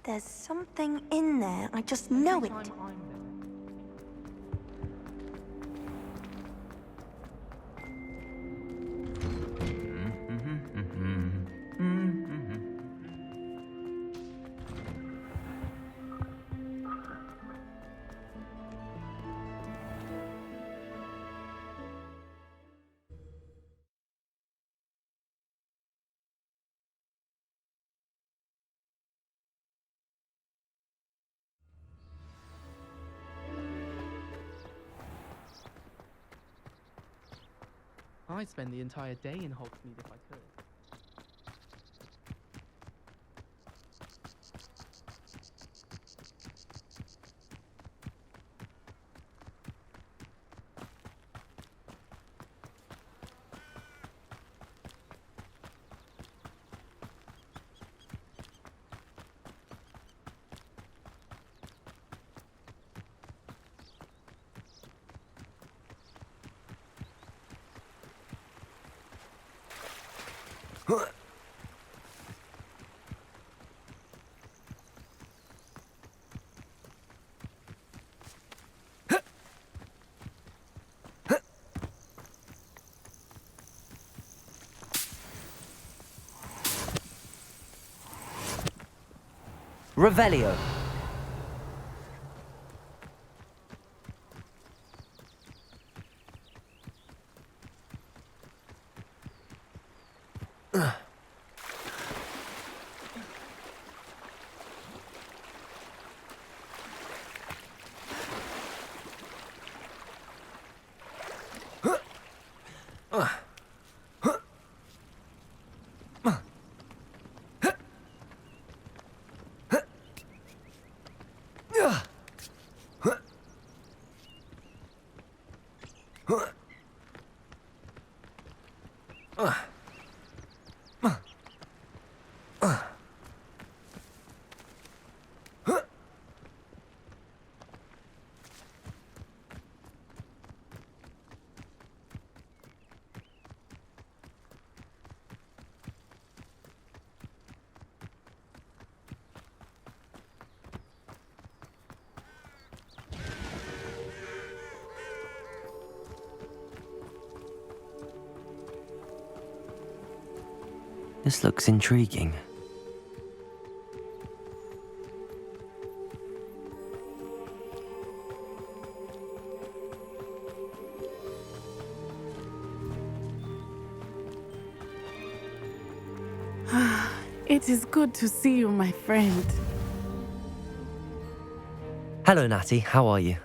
There's something in there. I just know it. I'd spend the entire day in Hogsmeade if I could. Revelio. This looks intriguing. It is good to see you, my friend. Hello, Natty. How are you?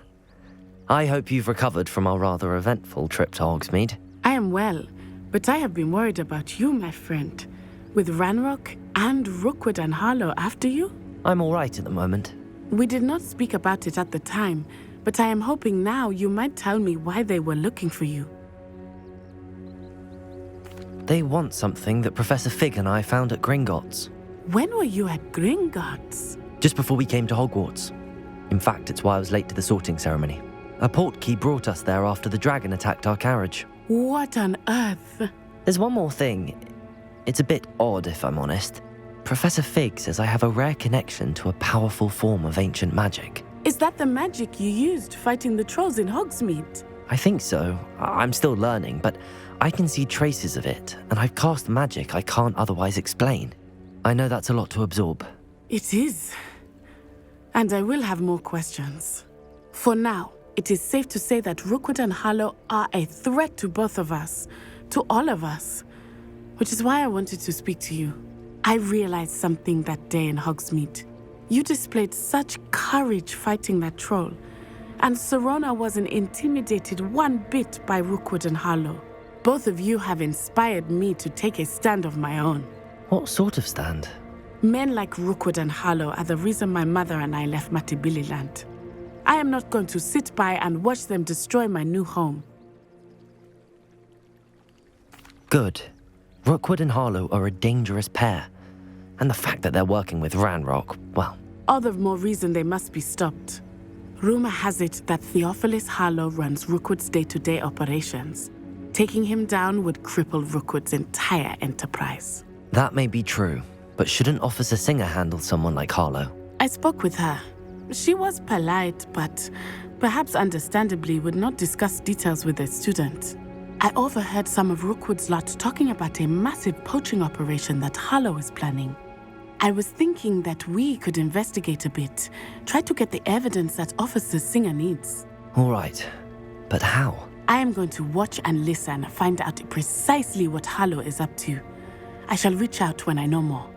I hope you've recovered from our rather eventful trip to Hogsmeade. I am well, but I have been worried about you, my friend. With Ranrock and Rookwood and Harlow after you? I'm all right at the moment. We did not speak about it at the time, but I am hoping now you might tell me why they were looking for you. They want something that Professor Fig and I found at Grogwarts. When were you at Grogwarts? Just before we came to Hogwarts. In fact, it's why I was late to the sorting ceremony. A portkey brought us there after the dragon attacked our carriage. What on earth? There's one more thing. It's a bit odd, if I'm honest. Professor Fig says I have a rare connection to a powerful form of ancient magic. Is that the magic you used fighting the trolls in Hogsmeade? I think so. I'm still learning, but I can see traces of it, and I've cast magic I can't otherwise explain. I know that's a lot to absorb. It is. And I will have more questions. For now, it is safe to say that Rookwood and Harlow are a threat to both of us, to all of us. Which is why I wanted to speak to you. I realized something that day in Hogsmeade. You displayed such courage fighting that troll, and Serona wasn't intimidated one bit by Rookwood and Harlow. Both of you have inspired me to take a stand of my own. What sort of stand? Men like Rookwood and Harlow are the reason my mother and I left Matabeleland. I am not going to sit by and watch them destroy my new home. Good. Rookwood and Harlow are a dangerous pair. And the fact that they're working with Ranrock, well... All the more reason they must be stopped. Rumor has it that Theophilus Harlow runs Rookwood's day-to-day operations. Taking him down would cripple Rookwood's entire enterprise. That may be true, but shouldn't Officer Singer handle someone like Harlow? I spoke with her. She was polite, but perhaps understandably would not discuss details with the student. I overheard some of Rookwood's lot talking about a massive poaching operation that Harlow is planning. I was thinking that we could investigate a bit, try to get the evidence that Officer Singer needs. All right, but how? I am going to watch and listen, find out precisely what Harlow is up to. I shall reach out when I know more.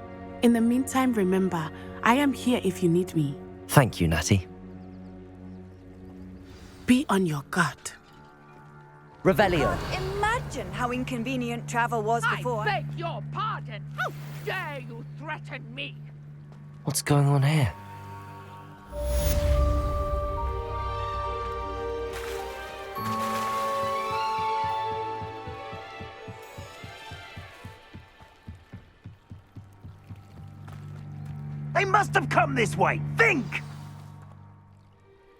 In the meantime, remember, I am here if you need me. Thank you, Natty. Be on your guard. Revelio. Imagine how inconvenient travel was before. I beg your pardon! How dare you threaten me? What's going on here? They must have come this way. Think!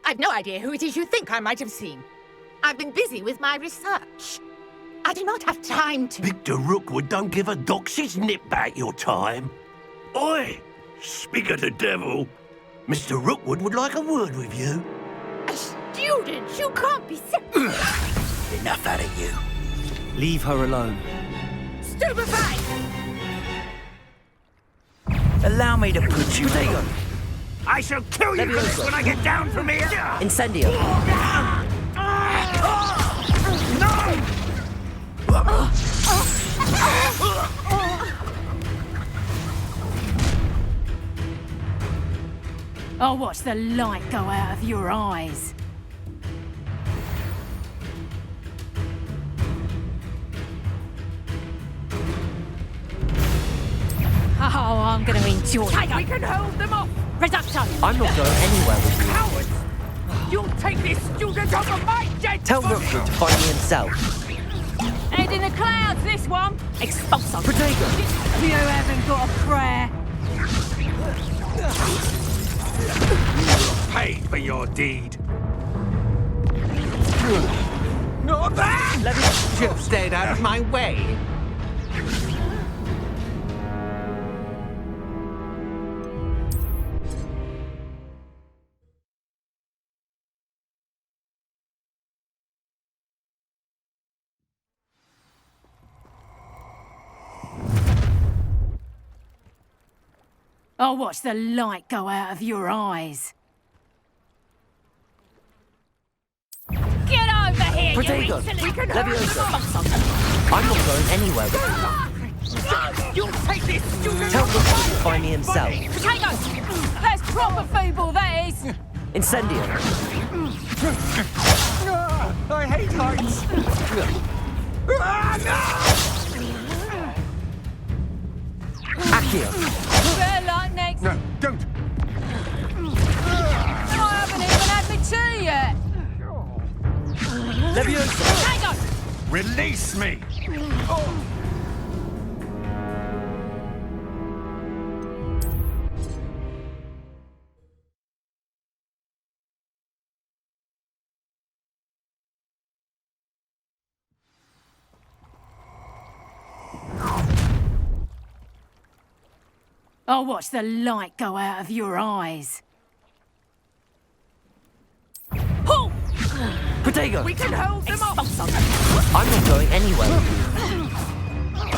I've no idea who it is you think I might have seen. I've been busy with my research. I do not have time to... Victor Rookwood don't give a doxy's nip back your time. Oi! Speak of the devil. Mr. Rookwood would like a word with you. A student? You can't be serious. Enough out of you. Leave her alone. Stupefy! Allow me to put you on. I shall kill you for this when I get down from here. Incendio. No! I'll watch the light go out of your eyes. Oh, I'm going to enjoy it. We can hold them off! Reducto! I'm not going anywhere with you. Cowards! You'll take this student off of my dead Tell body! Rookwood to find me himself. Head in the clouds, this one. Expulso. Protego. You haven't got a prayer. Paid for your deed. Not that! Let me... You've stayed out of my way. I'll watch the light go out of your eyes. Get over here, Protego. you We can Leviosa. Expulso. I'm not going anywhere with you. You'll take this student Tell off Rookwood of to my find me dead himself. body! Potatoes! That's proper feeble, that is. Incendio. I hate heights. Accio. Better like next. No, don't. I haven't even had my tea yet. Leviosa. Potatoes! Release me. I'll watch the light go out of your eyes. Pull! Protego. We can hold them off! Expulso. I'm not going anywhere with you.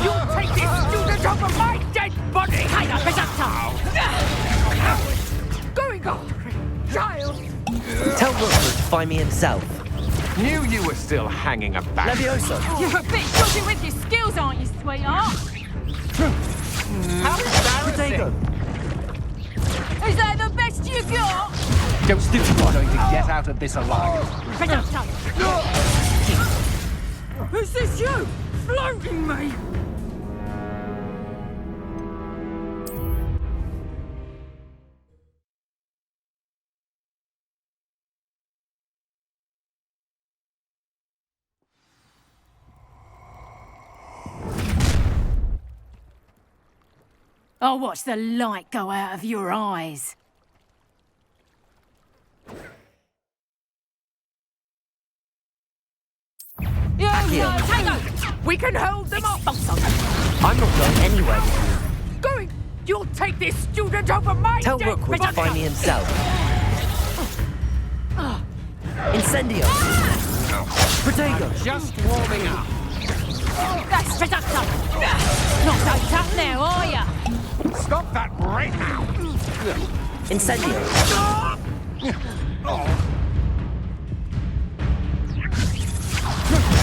You'll take this student off of my dead body! Potato, Reducto. Cowards! Going on! Child! Tell Rookwood to find me himself. Knew you were still hanging about. Leviosa. You're a bit dodgy with your skills, aren't you, sweetheart? How embarrassing. Protego. Is that the best you got? Don't think you're going to get out of this alive. Reducto. Is this you? Floating me! I'll watch the light go out of your eyes. You Accio. Potato! We can hold them off! Expulso. I'm not going anywhere with you. Going! You'll take this student over my Tell dead Rookwood to body. find me himself. Incendio! Protego! Just warming up. That's Reductor. Not so tough now, are ya? Stop that right now. Incendio!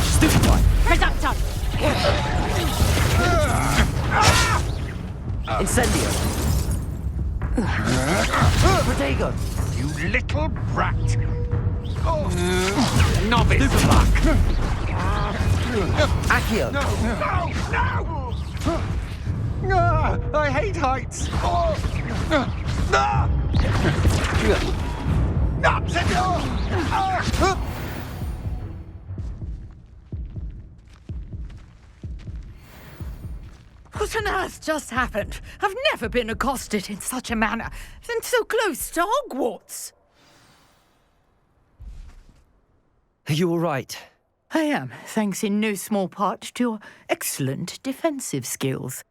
Stupefy! Reductor. Incendio! Protego! You little brat. Novice luck. Accio! No! I hate heights. What on earth just happened? I've never been accosted in such a manner, and so close to Hogwarts. Are you all right? I am, thanks in no small part to your excellent defensive skills.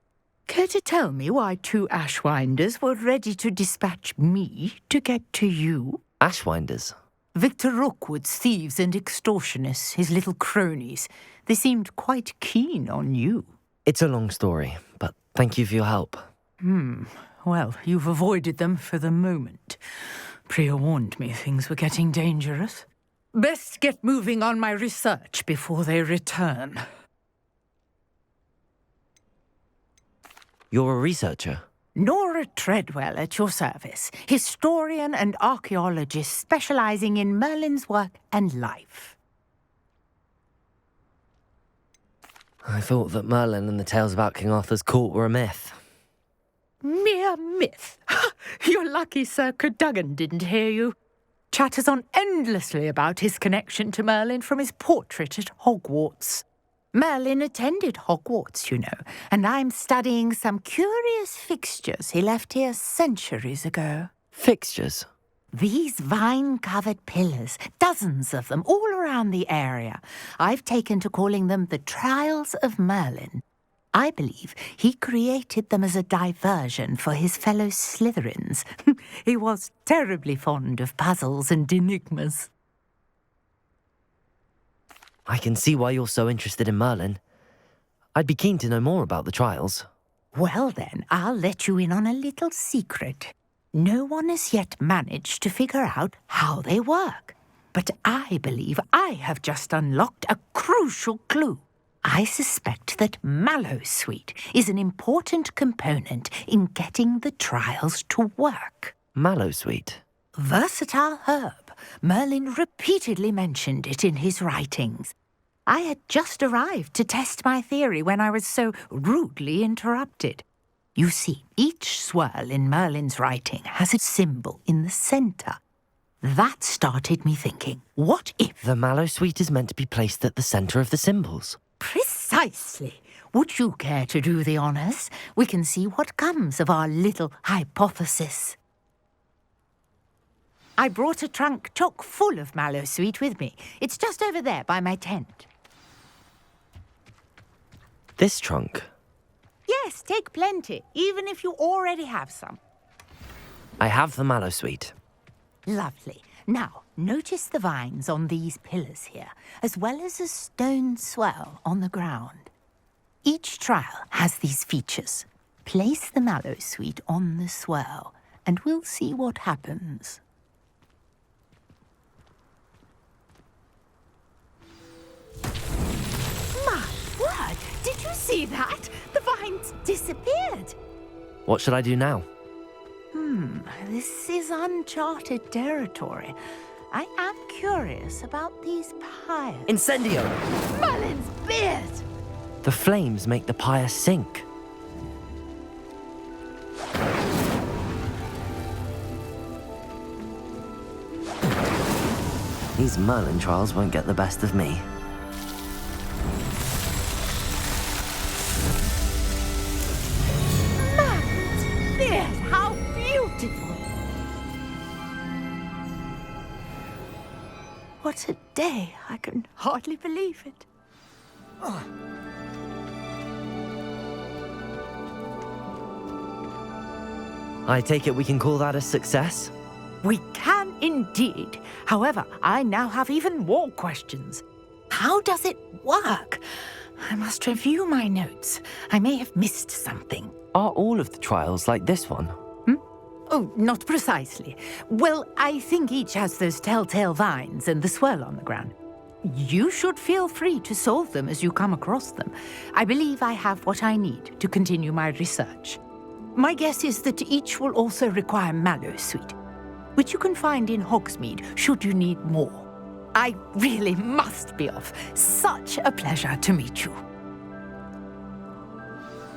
Care to tell me why 2 Ashwinders were ready to dispatch me to get to you? Ashwinders? Victor Rookwood's thieves and extortionists, his little cronies. They seemed quite keen on you. It's a long story, but thank you for your help. Well, you've avoided them for the moment. Priya warned me things were getting dangerous. Best get moving on my research before they return. You're a researcher? Nora Treadwell at your service, historian and archaeologist specializing in Merlin's work and life. I thought that Merlin and the tales about King Arthur's court were a myth. Mere myth. You're lucky Sir Cadogan didn't hear you. Chatters on endlessly about his connection to Merlin from his portrait at Hogwarts. Merlin attended Hogwarts, you know, and I'm studying some curious fixtures he left here centuries ago. Fixtures? These vine-covered pillars, dozens of them, all around the area. I've taken to calling them the Trials of Merlin. I believe he created them as a diversion for his fellow Slytherins. He was terribly fond of puzzles and enigmas. I can see why you're so interested in Merlin. I'd be keen to know more about the trials. Well then, I'll let you in on a little secret. No one has yet managed to figure out how they work. But I believe I have just unlocked a crucial clue. I suspect that Mallowsweet is an important component in getting the trials to work. Mallowsweet? Versatile herb. Merlin repeatedly mentioned it in his writings. I had just arrived to test my theory when I was so rudely interrupted. You see, each swirl in Merlin's writing has a symbol in the centre. That started me thinking, what if... The Mallowsweet is meant to be placed at the centre of the symbols. Precisely. Would you care to do the honours? We can see what comes of our little hypothesis. I brought a trunk chock full of Mallowsweet with me. It's just over there by my tent. This trunk? Yes, take plenty, even if you already have some. I have the Mallowsweet. Lovely. Now, notice the vines on these pillars here, as well as a stone swell on the ground. Each trial has these features. Place the Mallowsweet on the swell, and we'll see what happens. My word! Did you see that? The vines disappeared. What should I do now? This is uncharted territory. I am curious about these pyres. Incendio! Merlin's beard! The flames make the pyre sink. These Merlin trials won't get the best of me. Merlin's beard! How beautiful! What a day! I can hardly believe it. I take it we can call that a success? We can indeed. However, I now have even more questions. How does it work? I must review my notes. I may have missed something. Are all of the trials like this one? Oh, not precisely. Well, I think each has those telltale vines and the swirl on the ground. You should feel free to solve them as you come across them. I believe I have what I need to continue my research. My guess is that each will also require mallow sweet, which you can find in Hogsmeade should you need more. I really must be off. Such a pleasure to meet you.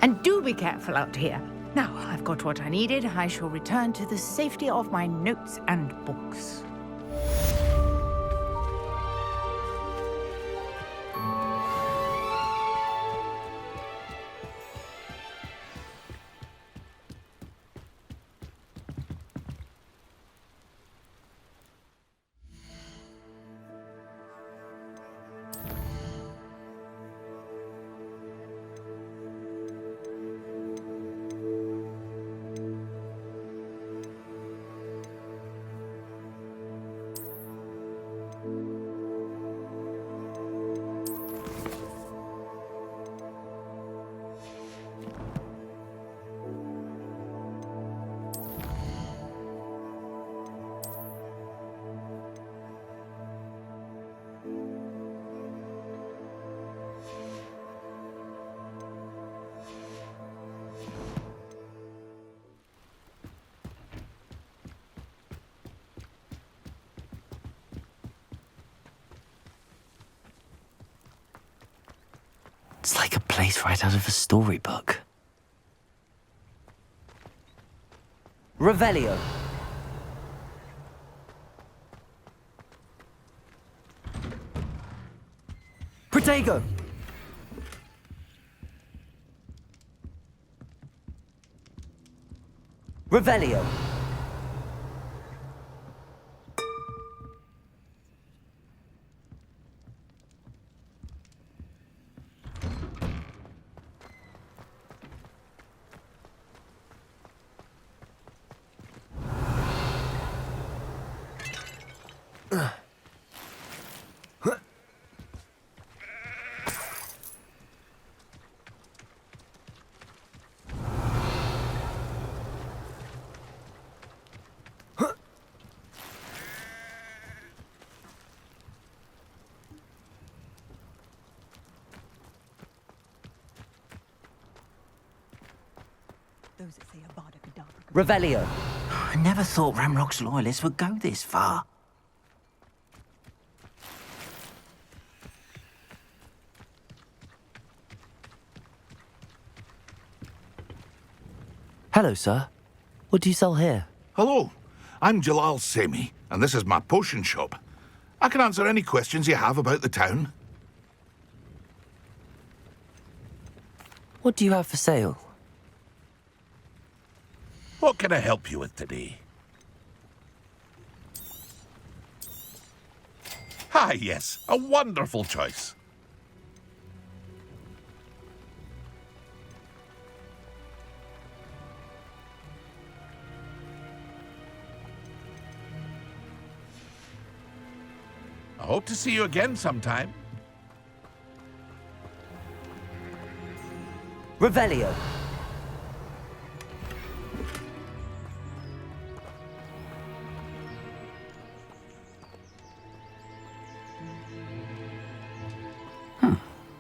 And do be careful out here. Now I've got what I needed, I shall return to the safety of my notes and books. It's like a place right out of a storybook. Revelio. Protego. Revelio. Revelio. I never thought Ramrock's loyalists would go this far. Hello, sir. What do you sell here? Hello, I'm Jalal Semi, and this is my potion shop. I can answer any questions you have about the town. What do you have for sale? What can I help you with today? Ah, yes, a wonderful choice. I hope to see you again sometime. Revelio.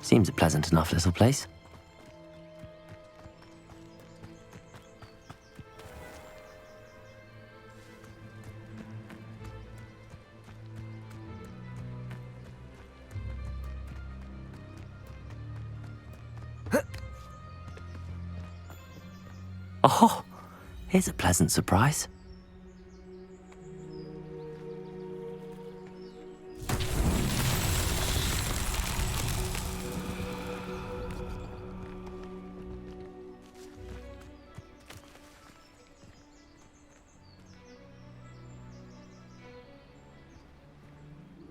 Seems a pleasant enough little place. Oh, here's a pleasant surprise.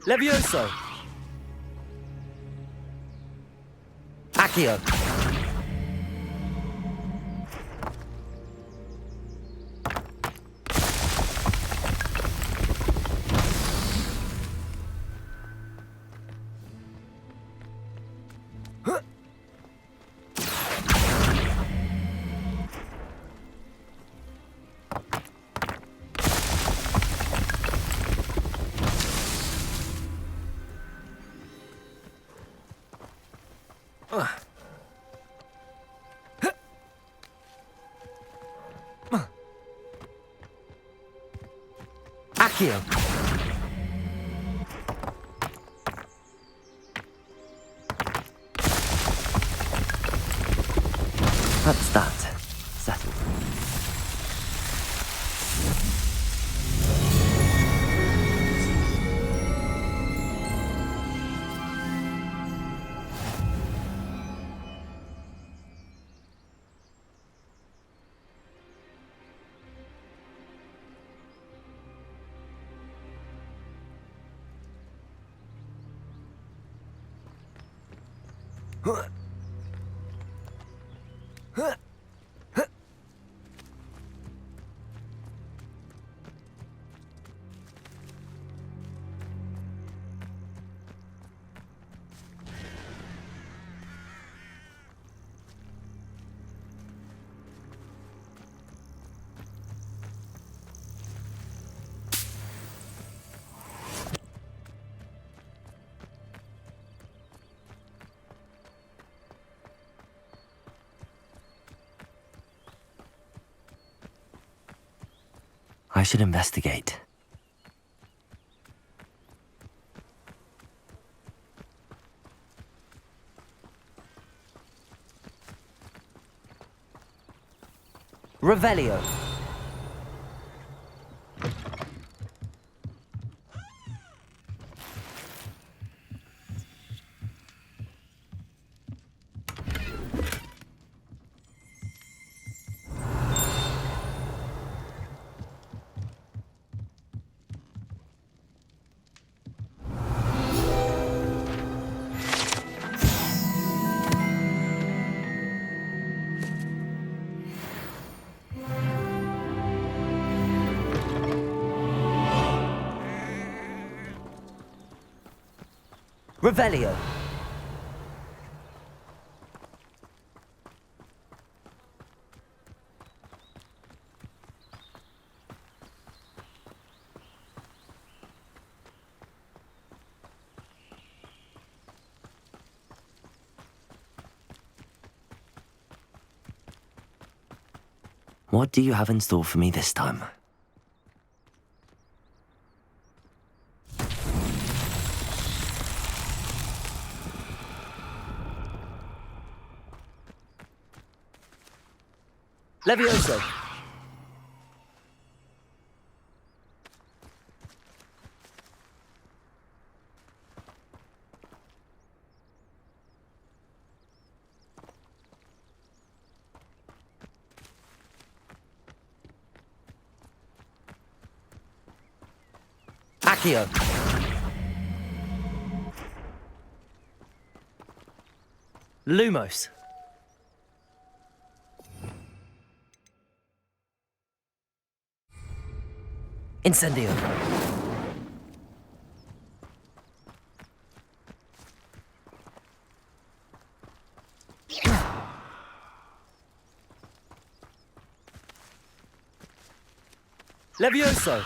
Levioso. Accio. Accio. That's that. Settled. I should investigate. Revelio. Revelio. What do you have in store for me this time? Levioso. Accio. Lumos. Incendio. Levioso.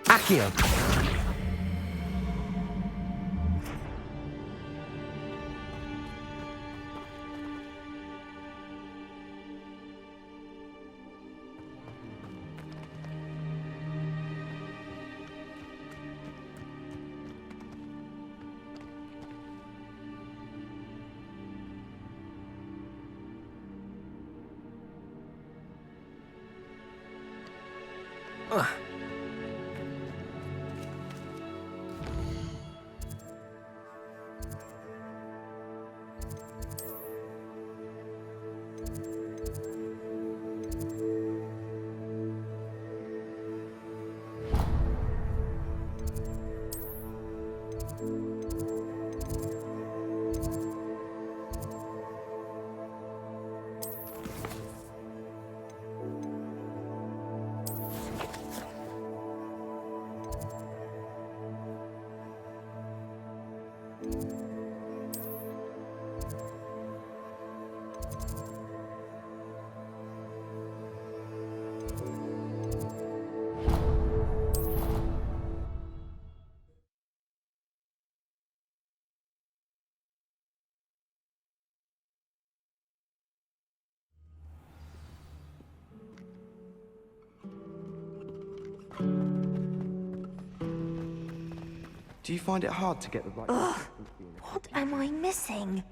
Accio. Do you find it hard to get the right... Ugh, what am I missing?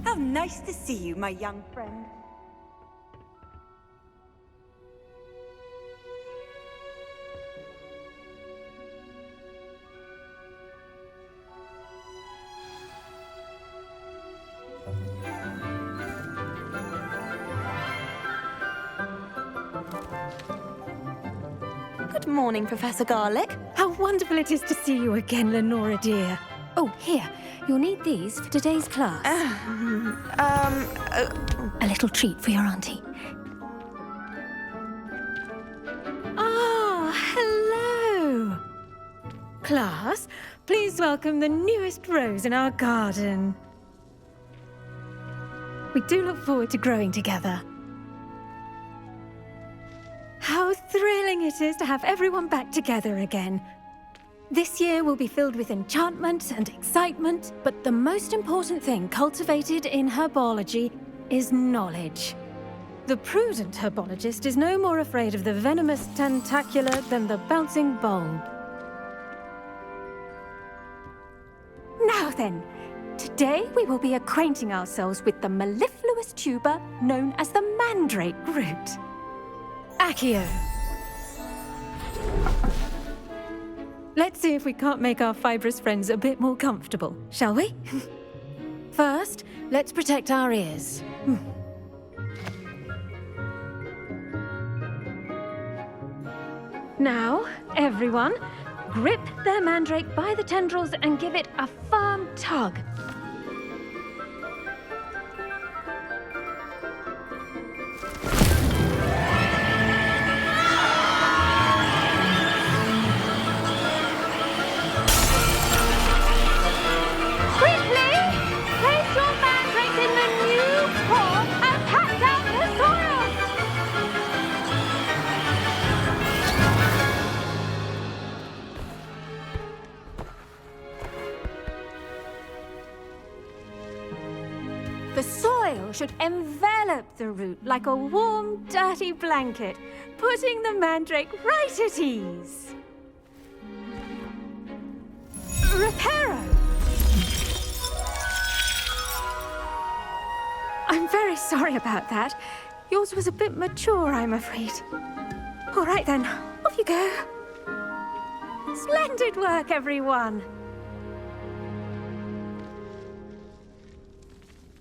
How nice to see you, my young friend. Good morning, Professor Garlic. How wonderful it is to see you again, Lenora dear. Oh, here. You'll need these for today's class. A little treat for your auntie. Ah, hello. Class, please welcome the newest rose in our garden. We do look forward to growing together. How thrilling it is to have everyone back together again. This year will be filled with enchantment and excitement, but the most important thing cultivated in herbology is knowledge. The prudent herbologist is no more afraid of the venomous tentacula than the bouncing bulb. Now then, today we will be acquainting ourselves with the mellifluous tuber known as the mandrake root. Accio. Let's see if we can't make our fibrous friends a bit more comfortable, shall we? First, let's protect our ears. Now, everyone, grip their mandrake by the tendrils and give it a firm tug. The soil should envelop the root like a warm, dirty blanket, putting the mandrake right at ease. Reparo! I'm very sorry about that. Yours was a bit mature, I'm afraid. All right then, off you go. Splendid work, everyone.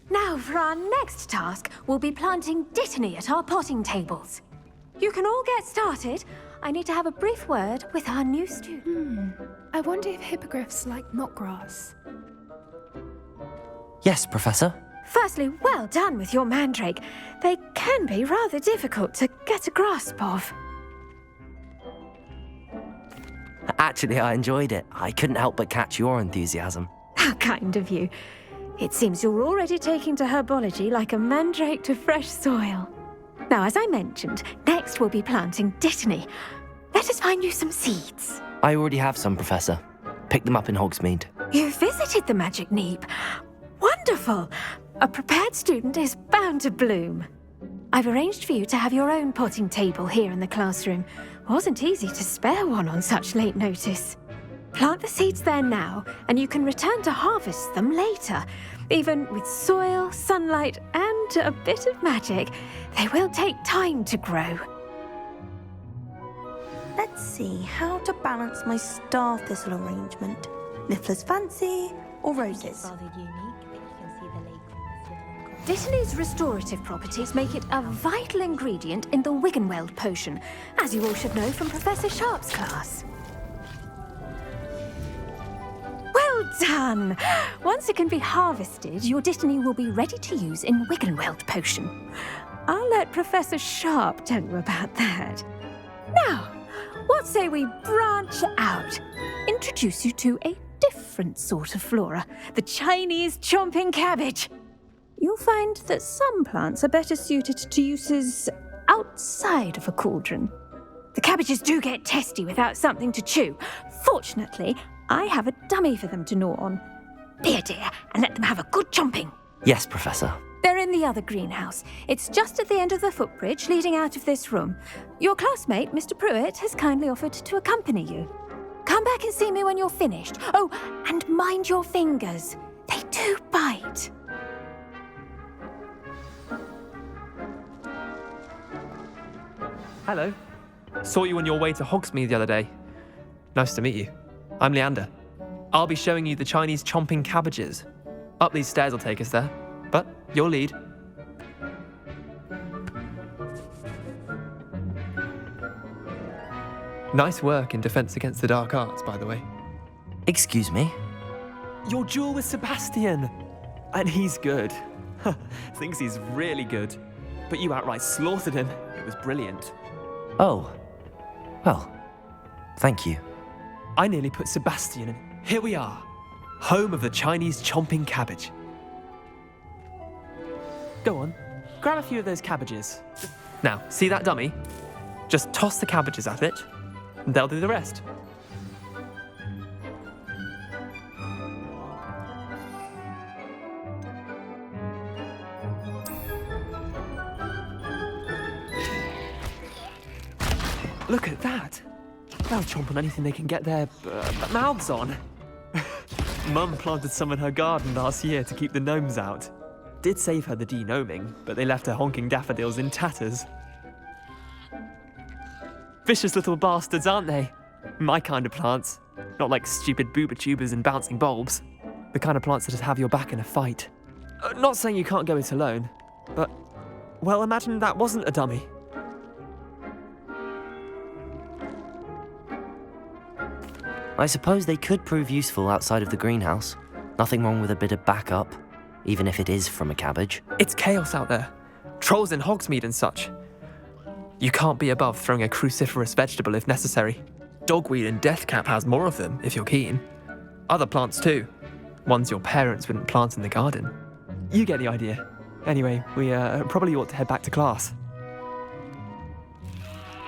Now, for our next task, we'll be planting dittany at our potting tables. You can all get started. I need to have a brief word with our new student. I wonder if hippogriffs like knotgrass. Yes, Professor. Firstly, well done with your mandrake. They can be rather difficult to get a grasp of. Actually, I enjoyed it. I couldn't help but catch your enthusiasm. How kind of you. It seems you're already taking to herbology like a mandrake to fresh soil. Now, as I mentioned, next we'll be planting dittany. Let us find you some seeds. I already have some, Professor. Picked them up in Hogsmeade. You visited the Magic Neep. Wonderful! A prepared student is bound to bloom. I've arranged for you to have your own potting table here in the classroom. Wasn't easy to spare one on such late notice. Plant the seeds there now, and you can return to harvest them later. Even with soil, sunlight, and a bit of magic, they will take time to grow. Let's see how to balance my star thistle arrangement. Niffler's fancy or roses? Dittany's restorative properties make it a vital ingredient in the Wiggenweld potion, as you all should know from Professor Sharp's class. Well done! Once it can be harvested, your dittany will be ready to use in Wiggenweld potion. I'll let Professor Sharp tell you about that. Now, what say we branch out? Introduce you to a different sort of flora, the Chinese chomping cabbage. You'll find that some plants are better suited to uses outside of a cauldron. The cabbages do get testy without something to chew. Fortunately, I have a dummy for them to gnaw on. Be a dear and let them have a good chomping. Yes, Professor. They're in the other greenhouse. It's just at the end of the footbridge leading out of this room. Your classmate, Mr. Pruitt, has kindly offered to accompany you. Come back and see me when you're finished. Oh, and mind your fingers. They do bite. Hello. Saw you on your way to Hogsmeade the other day. Nice to meet you. I'm Leander. I'll be showing you the Chinese chomping cabbages. Up these stairs will take us there, but you'll lead. Nice work in Defense Against the Dark Arts, by the way. Excuse me? Your duel with Sebastian! And he's good. Thinks he's really good. But you outright slaughtered him. It was brilliant. Oh. Well, thank you. I nearly put Sebastian in. Here we are. Home of the Chinese chomping cabbage. Go on, grab a few of those cabbages. Now, see that dummy? Just toss the cabbages at it, and they'll do the rest. Look at that. They'll chomp on anything they can get their mouths on. Mum planted some in her garden last year to keep the gnomes out. Did save her the de-gnoming, but they left her honking daffodils in tatters. Vicious little bastards, aren't they? My kind of plants. Not like stupid booba tubers and bouncing bulbs. The kind of plants that just have your back in a fight. Not saying you can't go it alone, but, well, imagine that wasn't a dummy. I suppose they could prove useful outside of the greenhouse. Nothing wrong with a bit of backup, even if it is from a cabbage. It's chaos out there. Trolls in Hogsmeade and such. You can't be above throwing a cruciferous vegetable if necessary. Dogweed and deathcap has more of them, if you're keen. Other plants too. Ones your parents wouldn't plant in the garden. You get the idea. Anyway, we probably ought to head back to class.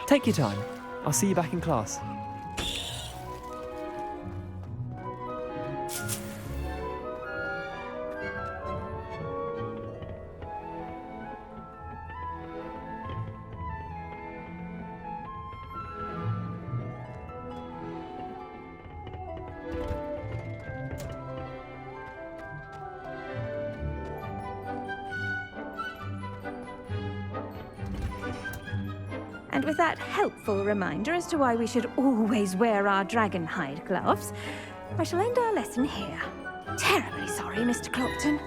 Take your time. I'll see you back in class. And with that helpful reminder as to why we should always wear our dragon hide gloves, I shall end our lesson here. Terribly sorry, Mr. Clopton.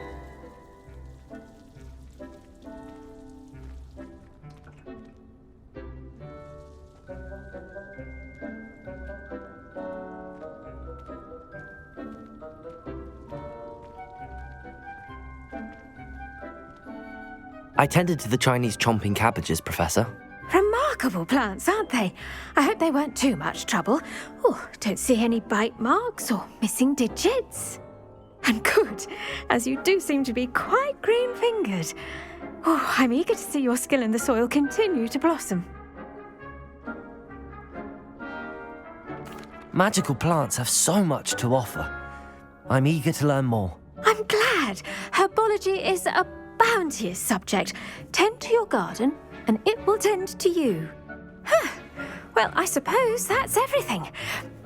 I tended to the Chinese chomping cabbages, Professor. Remarkable plants, aren't they? I hope they weren't too much trouble. Oh, don't see any bite marks or missing digits. And good, as you do seem to be quite green-fingered. Oh, I'm eager to see your skill in the soil continue to blossom. Magical plants have so much to offer. I'm eager to learn more. I'm glad. Herbology is a bounteous subject. Tend to your garden, and it will tend to you. Well, I suppose that's everything.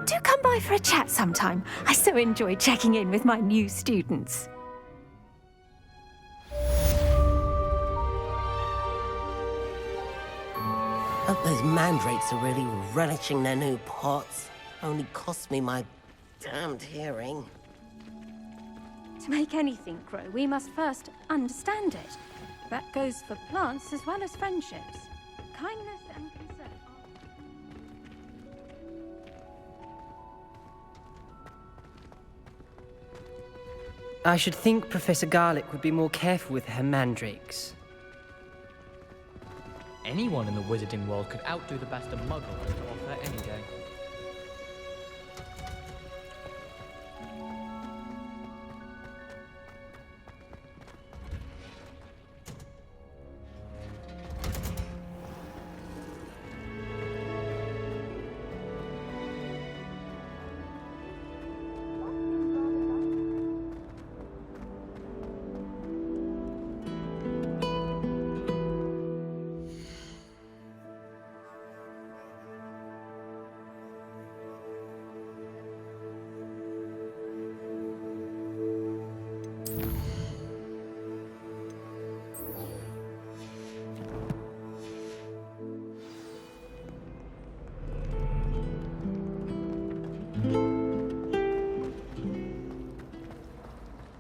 Do come by for a chat sometime. I so enjoy checking in with my new students. Hope those mandrakes are really relishing their new pots. Only cost me my damned hearing. To make anything grow, we must first understand it. That goes for plants as well as friendships. Kindness and concern I should think Professor Garlick would be more careful with her mandrakes. Anyone in the wizarding world could outdo the best a muggle has to offer any day.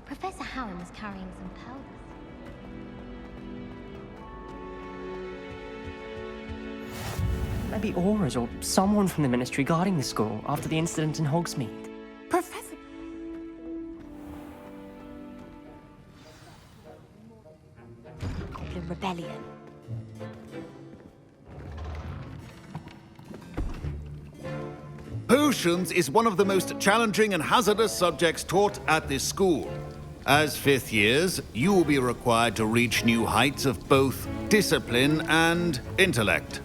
Professor Hallam is carrying some powders. Maybe Aurors or someone from the Ministry guarding the school after the incident in Hogsmeade. Professor... Goblin Rebellion. Potions is one of the most challenging and hazardous subjects taught at this school. As fifth years, you will be required to reach new heights of both discipline and intellect.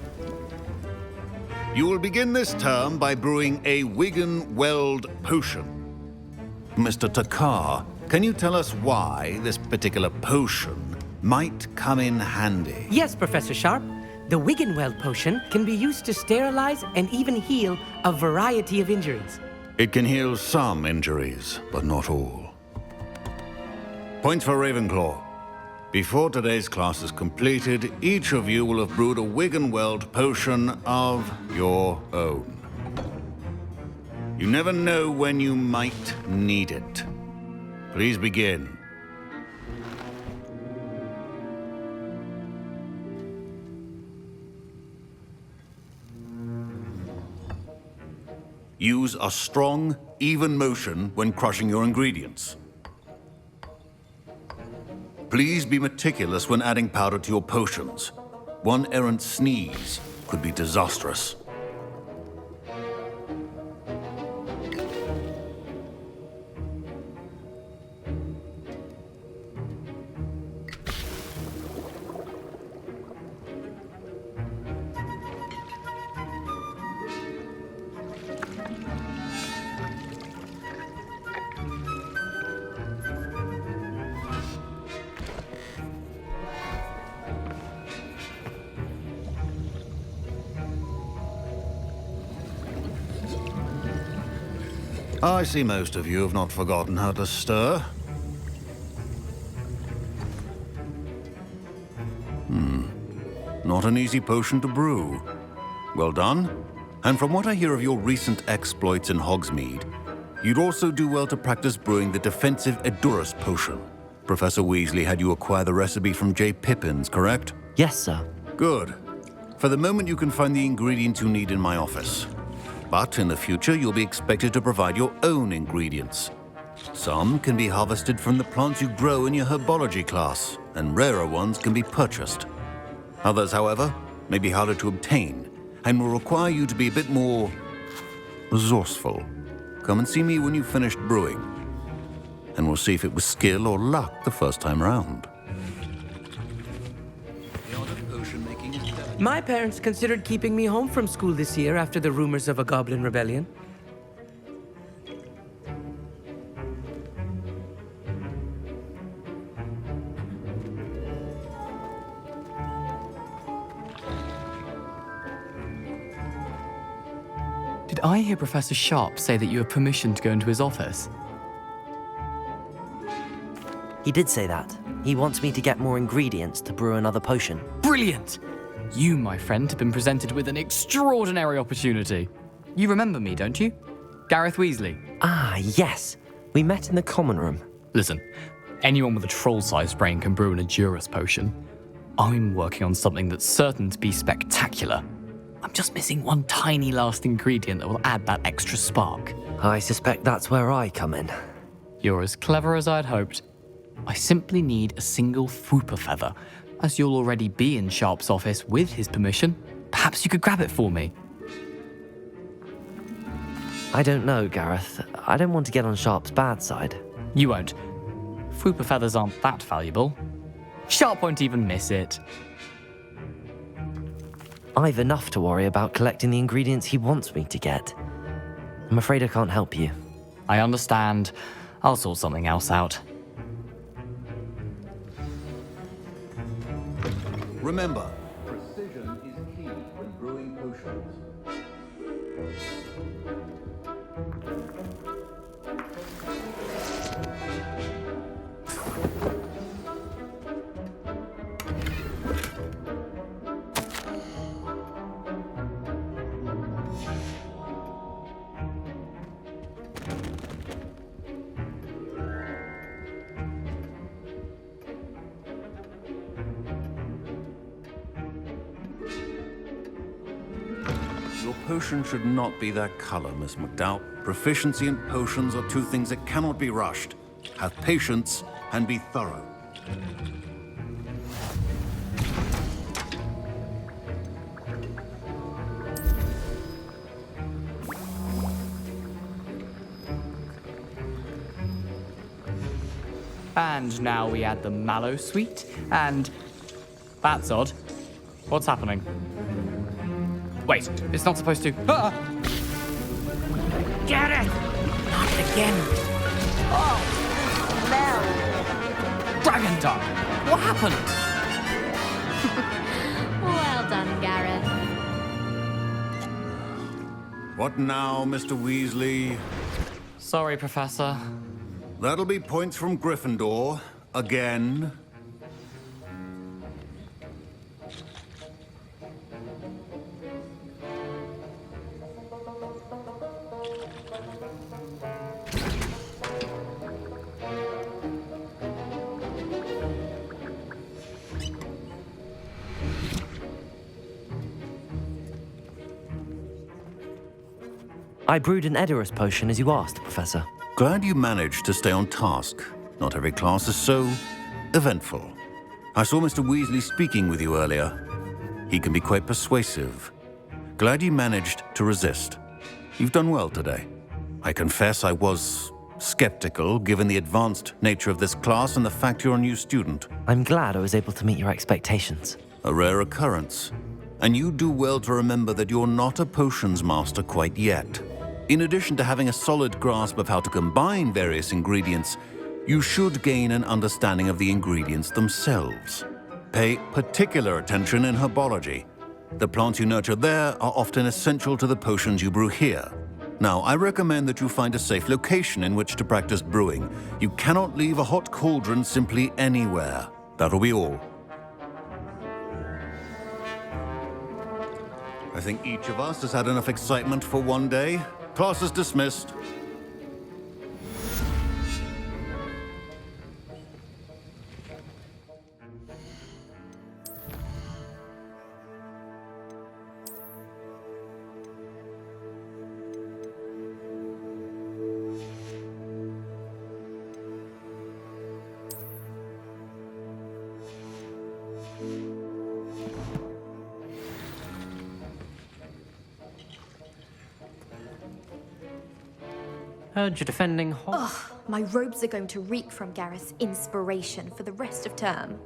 You will begin this term by brewing a Wigan-Weld potion. Mr. Takar, can you tell us why this particular potion might come in handy? Yes, Professor Sharp. The Wigan-Weld potion can be used to sterilize and even heal a variety of injuries. It can heal some injuries, but not all. Point for Ravenclaw. Before today's class is completed, each of you will have brewed a Wigan-Weld potion of your own. You never know when you might need it. Please begin. Use a strong, even motion when crushing your ingredients. Please be meticulous when adding powder to your potions. One errant sneeze could be disastrous. I see most of you have not forgotten how to stir. Not an easy potion to brew. Well done. And from what I hear of your recent exploits in Hogsmeade, you'd also do well to practice brewing the defensive Edurus potion. Professor Weasley had you acquire the recipe from J. Pippins, correct? Yes, sir. Good. For the moment, you can find the ingredients you need in my office. But in the future, you'll be expected to provide your own ingredients. Some can be harvested from the plants you grow in your herbology class, and rarer ones can be purchased. Others, however, may be harder to obtain, and will require you to be a bit more resourceful. Come and see me when you've finished brewing, and we'll see if it was skill or luck the first time round. My parents considered keeping me home from school this year after the rumors of a goblin rebellion. Did I hear Professor Sharp say that you have permission to go into his office? He did say that. He wants me to get more ingredients to brew another potion. Brilliant! You, my friend, have been presented with an extraordinary opportunity. You remember me, don't you? Gareth Weasley. Ah, yes. We met in the common room. Listen, anyone with a troll-sized brain can brew an Edurus potion. I'm working on something that's certain to be spectacular. I'm just missing one tiny last ingredient that will add that extra spark. I suspect that's where I come in. You're as clever as I'd hoped. I simply need a single Fwooper feather. As you'll already be in Sharp's office with his permission, perhaps you could grab it for me. I don't know, Gareth. I don't want to get on Sharp's bad side. You won't. Fwooper feathers aren't that valuable. Sharp won't even miss it. I've enough to worry about collecting the ingredients he wants me to get. I'm afraid I can't help you. I understand. I'll sort something else out. Remember, precision is key when brewing potions. Your potion should not be that color, Miss McDowell. Proficiency in potions are two things that cannot be rushed. Have patience and be thorough. And now we add the mallow sweet, and that's odd. What's happening? Wait, it's not supposed to. Ah! Get it! Not again. Oh, smell! Dragon dung! What happened? Well done, Gareth. What now, Mr. Weasley? Sorry, Professor. That'll be points from Gryffindor. Again. I brewed an Edorus potion as you asked, Professor. Glad you managed to stay on task. Not every class is so eventful. I saw Mr. Weasley speaking with you earlier. He can be quite persuasive. Glad you managed to resist. You've done well today. I confess I was skeptical, given the advanced nature of this class and the fact you're a new student. I'm glad I was able to meet your expectations. A rare occurrence. And you do well to remember that you're not a potions master quite yet. In addition to having a solid grasp of how to combine various ingredients, you should gain an understanding of the ingredients themselves. Pay particular attention in herbology. The plants you nurture there are often essential to the potions you brew here. Now, I recommend that you find a safe location in which to practice brewing. You cannot leave a hot cauldron simply anywhere. That'll be all. I think each of us has had enough excitement for one day. Class is dismissed. Heard you're defending Ugh, my robes are going to reek from Gareth's inspiration for the rest of term.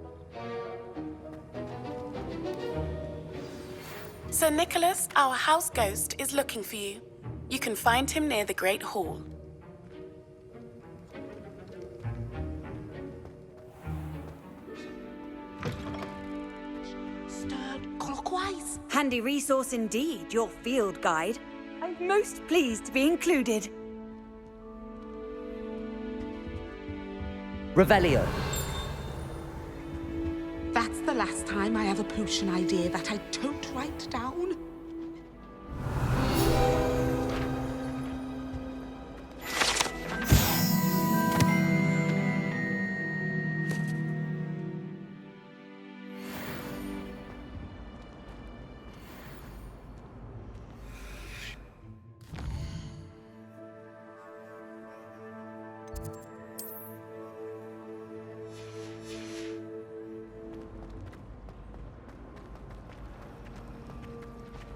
Sir Nicholas, our house ghost, is looking for you. You can find him near the Great Hall. Steered clockwise. Handy resource indeed, your field guide. I'm most pleased to be included. Revelio. That's the last time I have a potion idea that I don't write down.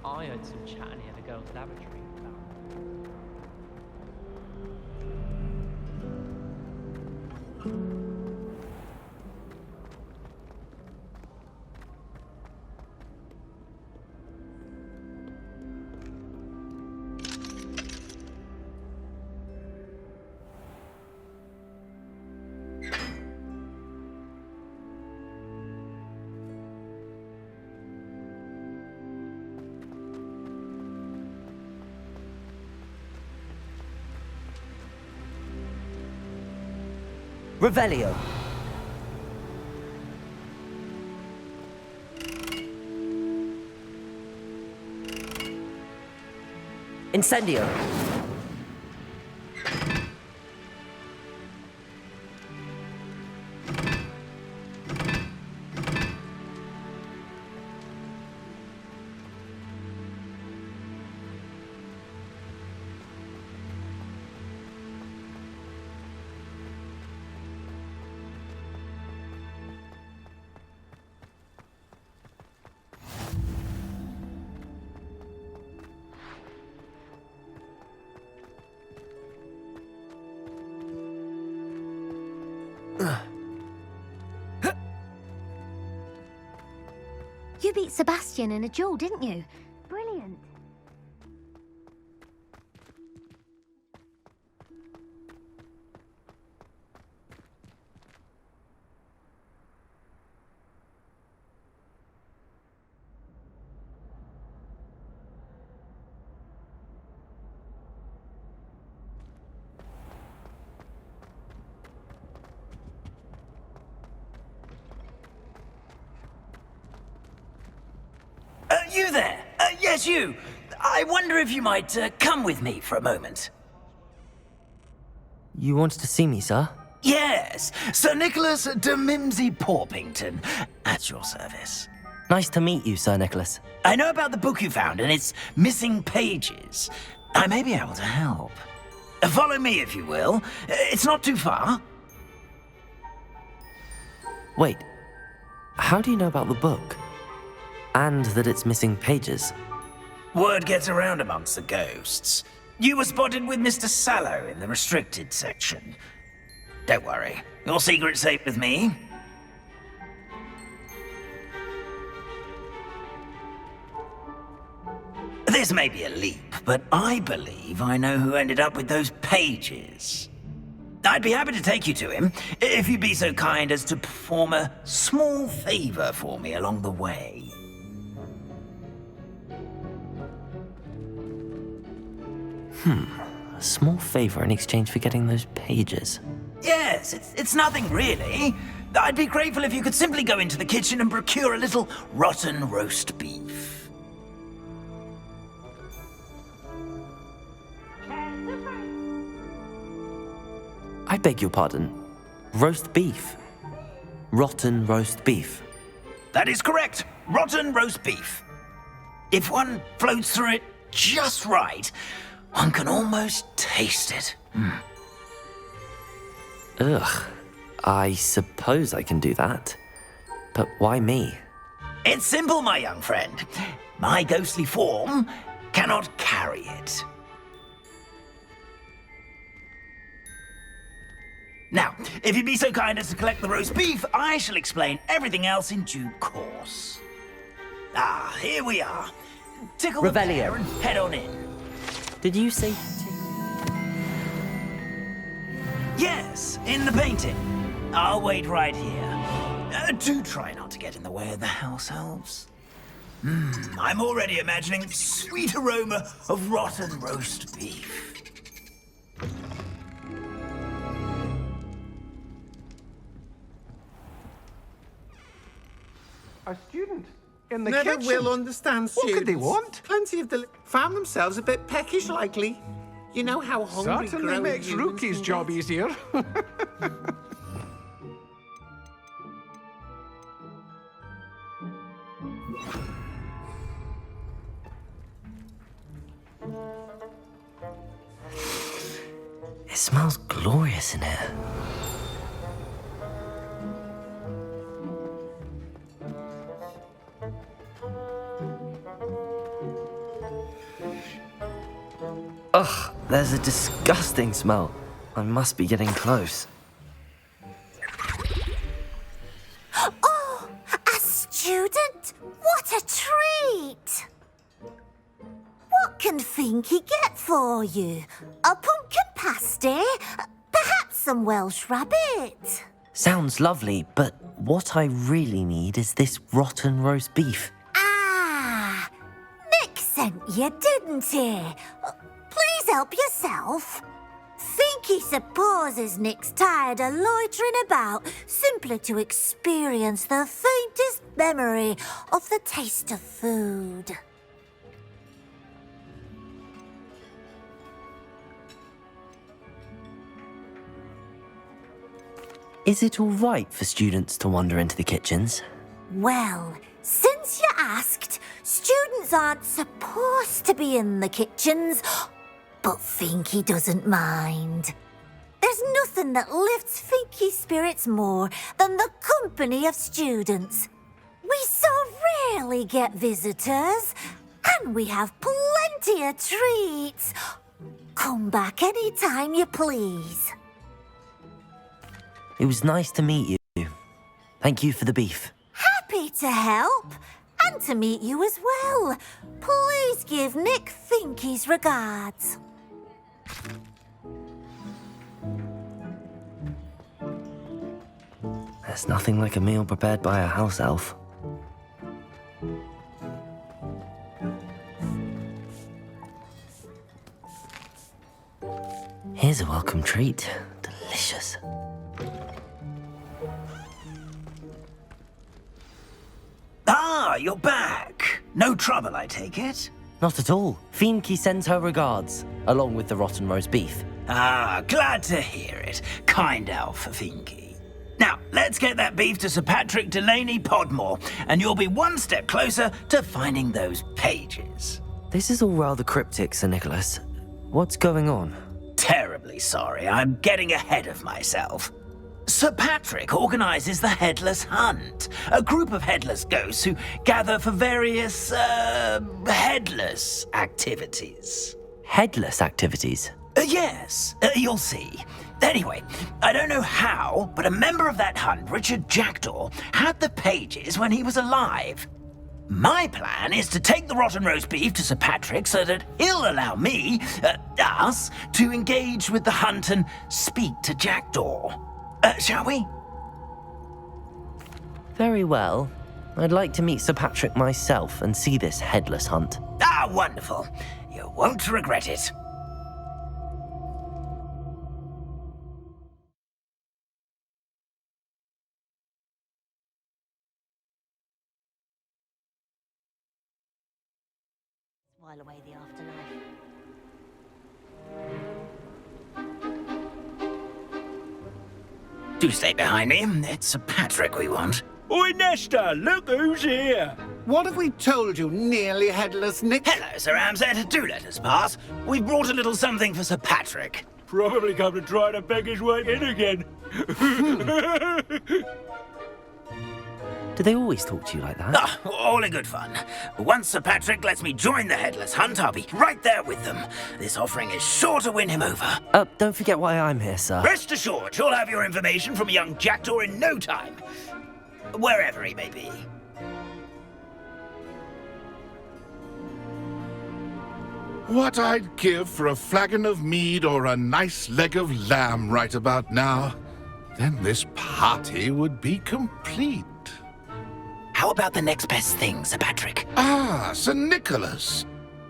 I heard some chatting in a girl's lavatory. Revelio. Incendio. You beat Sebastian in a duel, didn't you? Brilliant. You there? Yes, you. I wonder if you might come with me for a moment. You wanted to see me, sir? Yes, Sir Nicholas de Mimsy Porpington, at your service. Nice to meet you, Sir Nicholas. I know about the book you found and its missing pages. I may be able to help. Follow me, if you will. It's not too far. Wait, how do you know about the book? And that it's missing pages? Word gets around amongst the ghosts. You were spotted with Mr. Sallow in the restricted section. Don't worry, your secret's safe with me. This may be a leap, but I believe I know who ended up with those pages. I'd be happy to take you to him, if you'd be so kind as to perform a small favor for me along the way. A small favor in exchange for getting those pages. Yes, it's nothing really. I'd be grateful if you could simply go into the kitchen and procure a little rotten roast beef. I beg your pardon. Roast beef. Rotten roast beef. That is correct. Rotten roast beef. If one floats through it just right, one can almost taste it. Ugh. I suppose I can do that. But why me? It's simple, my young friend. My ghostly form cannot carry it. Now, if you'd be so kind as to collect the roast beef, I shall explain everything else in due course. Ah, here we are. Tickle the pear and head on in. Did you say... Yes, in the painting. I'll wait right here. Do try not to get in the way of the house elves. I'm already imagining the sweet aroma of rotten roast beef. A student in the Never kitchen. will understand students. What could they want? Plenty of found themselves a bit peckish, likely. You know how hungry Certainly growing makes humans Rookie's can job get. easier. It smells glorious in here. Ugh, there's a disgusting smell. I must be getting close. Oh, a student? What a treat! What can Finky get for you? A pumpkin pasty? Perhaps some Welsh rabbit? Sounds lovely, but what I really need is this rotten roast beef. Ah, Nick sent you, didn't he? Please help yourself. Finky supposes Nick's tired of loitering about simply to experience the faintest memory of the taste of food. Is it all right for students to wander into the kitchens? Well, since you asked, students aren't supposed to be in the kitchens, but Finky doesn't mind. There's nothing that lifts Finky's spirits more than the company of students. We so rarely get visitors, and we have plenty of treats. Come back any time you please. It was nice to meet you. Thank you for the beef. Happy to help. And to meet you as well. Please give Nick Finky's regards. There's nothing like a meal prepared by a house elf. Here's a welcome treat. Delicious. Ah, you're back. No trouble, I take it? Not at all. Finky sends her regards, along with the rotten roast beef. Ah, glad to hear it. Kind elf, Finky. Now, let's get that beef to Sir Patrick Delaney Podmore, and you'll be one step closer to finding those pages. This is all rather cryptic, Sir Nicholas. What's going on? Terribly sorry, I'm getting ahead of myself. Sir Patrick organises the Headless Hunt, a group of headless ghosts who gather for various, headless activities. Headless activities? Yes, you'll see. Anyway, I don't know how, but a member of that hunt, Richard Jackdaw, had the pages when he was alive. My plan is to take the rotten roast beef to Sir Patrick so that he'll allow me, us, to engage with the hunt and speak to Jackdaw. Shall we? Very well. I'd like to meet Sir Patrick myself and see this headless hunt. Ah, wonderful. You won't regret it. While away the afterlife. Do stay behind me. It's Sir Patrick we want. Oi, Nesta, look who's here. What have we told you, nearly headless Nick? Hello, Sir Ramsay. Do let us pass. We've brought a little something for Sir Patrick. Probably come to try to beg his way in again. Do they always talk to you like that? Ah, all in good fun. Once Sir Patrick lets me join the Headless Hunt, I'll be right there with them. This offering is sure to win him over. Don't forget why I'm here, sir. Rest assured, you'll have your information from young Jackdaw in no time. Wherever he may be. What I'd give for a flagon of mead or a nice leg of lamb right about now. Then this party would be complete. How about the next best thing, Sir Patrick? Ah, Sir Nicholas.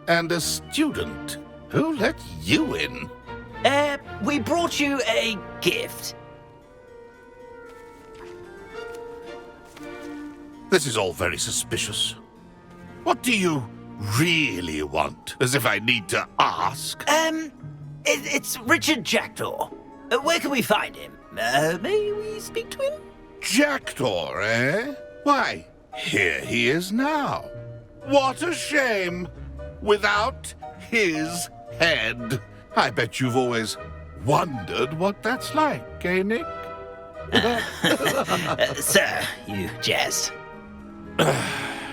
And a student. Who let you in? We brought you a gift. This is all very suspicious. What do you really want? As if I need to ask. It's Richard Jackdaw. Where can we find him? May we speak to him? Jackdaw, eh? Why, here he is now. What a shame. Without his head. I bet you've always wondered what that's like, eh, Nick? Sir, you jest.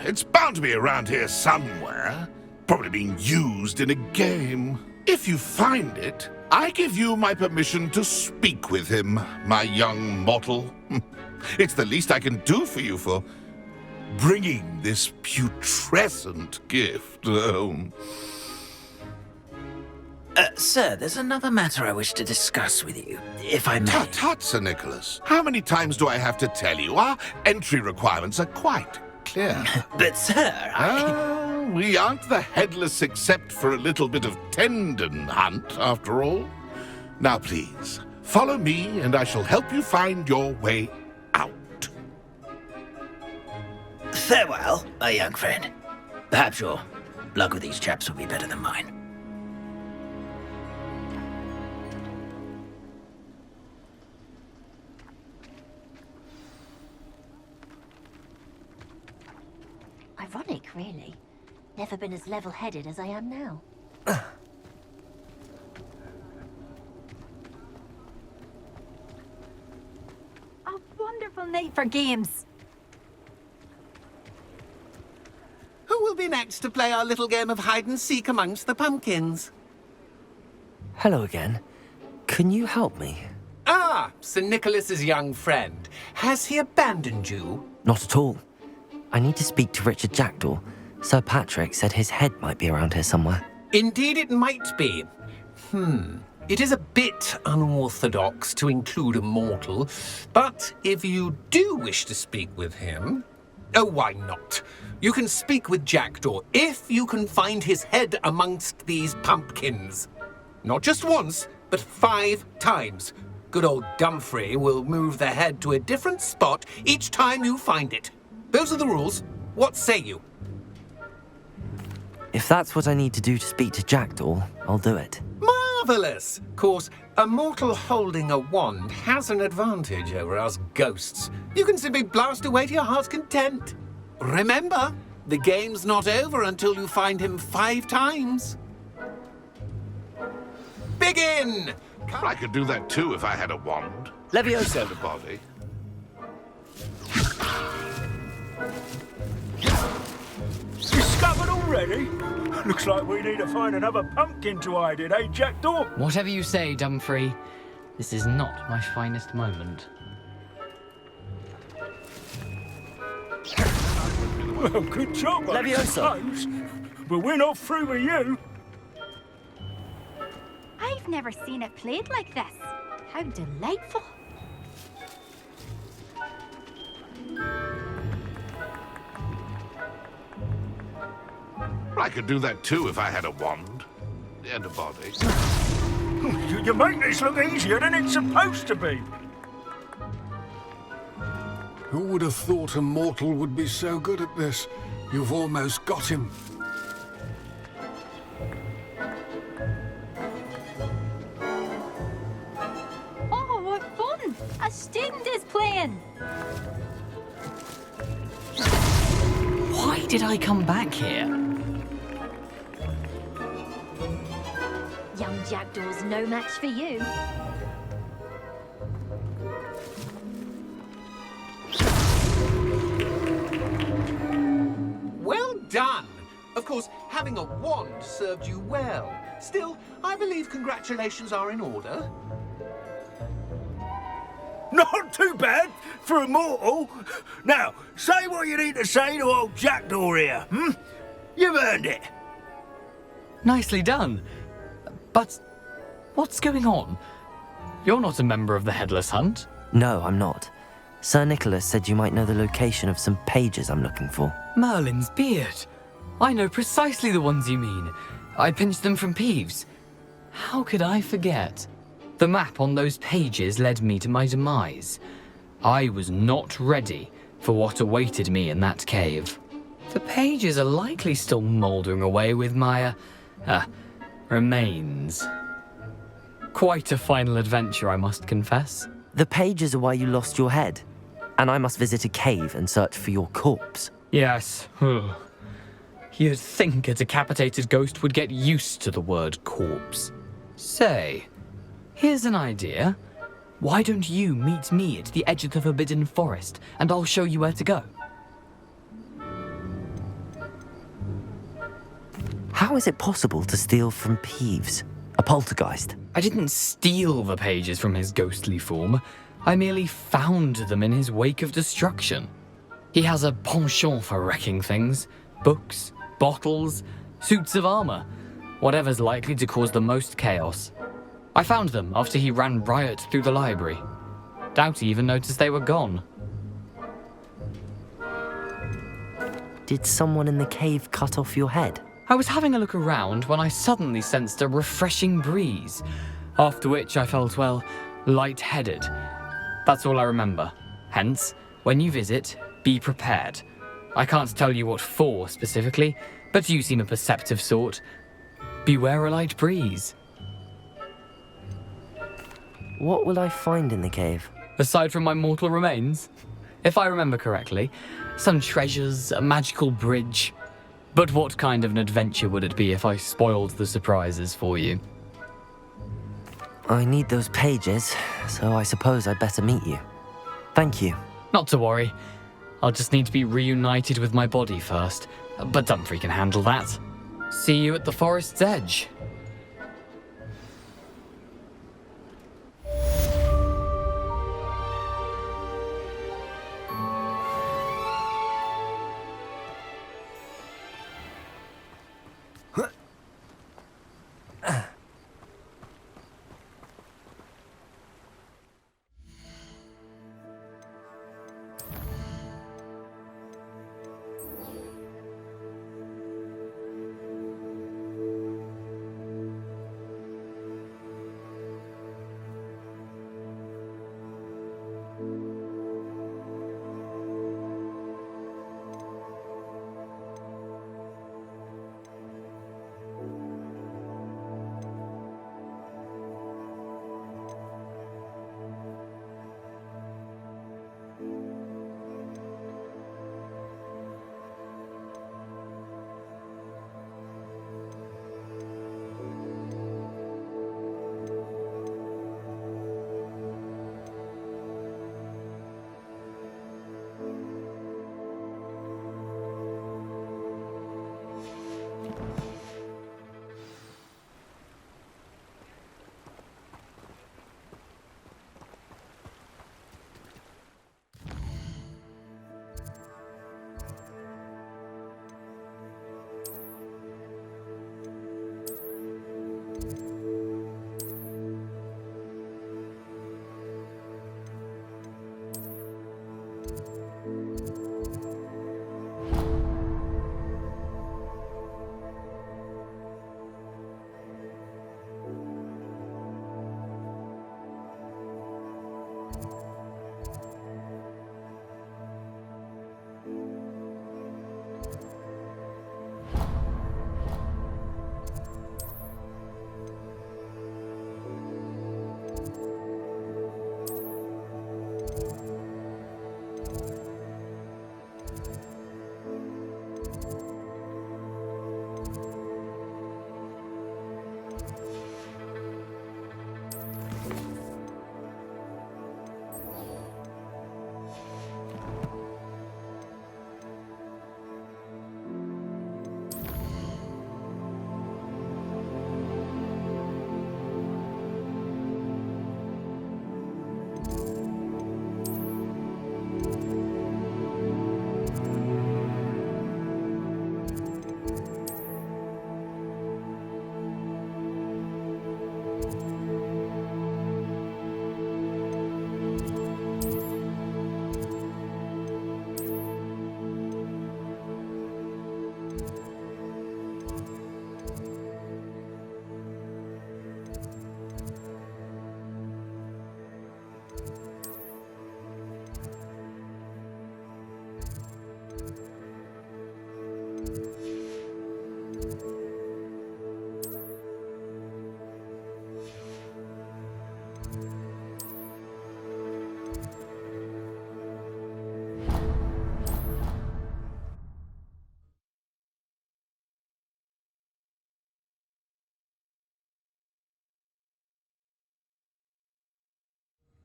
It's bound to be around here somewhere. Probably being used in a game. If you find it, I give you my permission to speak with him, my young mortal. It's the least I can do for you for bringing this putrescent gift home. Sir, there's another matter I wish to discuss with you, if I may. Tut, Sir Nicholas. How many times do I have to tell you? Our entry requirements are quite clear. But, sir, we aren't the headless except for a little bit of tendon hunt, after all. Now, please, follow me, and I shall help you find your way out. Farewell, my young friend. Perhaps your luck with these chaps will be better than mine. Ironic, really. Never been as level-headed as I am now. A wonderful night for games. Who will be next to play our little game of hide-and-seek amongst the pumpkins? Hello again. Can you help me? Ah, Sir Nicholas's young friend. Has he abandoned you? Not at all. I need to speak to Richard Jackdaw. Sir Patrick said his head might be around here somewhere. Indeed it might be. It is a bit unorthodox to include a mortal, but if you do wish to speak with him... Oh, why not? You can speak with Jackdaw if you can find his head amongst these pumpkins. Not just once, but 5 times. Good old Dumfrey will move the head to a different spot each time you find it. Those are the rules. What say you? If that's what I need to do to speak to Jackdaw, I'll do it. Marvellous! Of course, a mortal holding a wand has an advantage over us ghosts. You can simply blast away to your heart's content. Remember, the game's not over until you find him 5 times. Begin! I could do that too if I had a wand. Leviosa! And a body. Discovered already? Looks like we need to find another pumpkin to hide in, eh, Jackdaw? Whatever you say, Dumfrey. This is not my finest moment. Well, good job, Leviosa. I suppose. But we're not through with you. I've never seen it played like this. How delightful. I could do that too if I had a wand. And a body. You make this look easier than it's supposed to be. Who would have thought a mortal would be so good at this? You've almost got him. Oh, what fun! A student is playing. Why did I come back here? Young Jackdaw's no match for you. Well done! Of course, having a wand served you well. Still, I believe congratulations are in order. Not too bad for a mortal. Now, say what you need to say to old Jackdaw here, You've earned it. Nicely done. But what's going on? You're not a member of the Headless Hunt. No, I'm not. Sir Nicholas said you might know the location of some pages I'm looking for. Merlin's beard. I know precisely the ones you mean. I pinched them from Peeves. How could I forget? The map on those pages led me to my demise. I was not ready for what awaited me in that cave. The pages are likely still mouldering away with my, remains. Quite a final adventure, I must confess. The pages are why you lost your head, and I must visit a cave and search for your corpse. Yes. You'd think a decapitated ghost would get used to the word corpse. Say, here's an idea. Why don't you meet me at the edge of the Forbidden Forest, and I'll show you where to go? How is it possible to steal from Peeves, a poltergeist? I didn't steal the pages from his ghostly form. I merely found them in his wake of destruction. He has a penchant for wrecking things. Books, bottles, suits of armor. Whatever's likely to cause the most chaos. I found them after he ran riot through the library. Doubt he even noticed they were gone. Did someone in the cave cut off your head? I was having a look around when I suddenly sensed a refreshing breeze, after which I felt, well, lightheaded. That's all I remember. Hence, when you visit, be prepared. I can't tell you what for specifically, but you seem a perceptive sort. Beware a light breeze. What will I find in the cave? Aside from my mortal remains? If I remember correctly, some treasures, a magical bridge. But what kind of an adventure would it be if I spoiled the surprises for you? I need those pages, so I suppose I'd better meet you. Thank you. Not to worry. I'll just need to be reunited with my body first. But Dumfrey can handle that. See you at the forest's edge.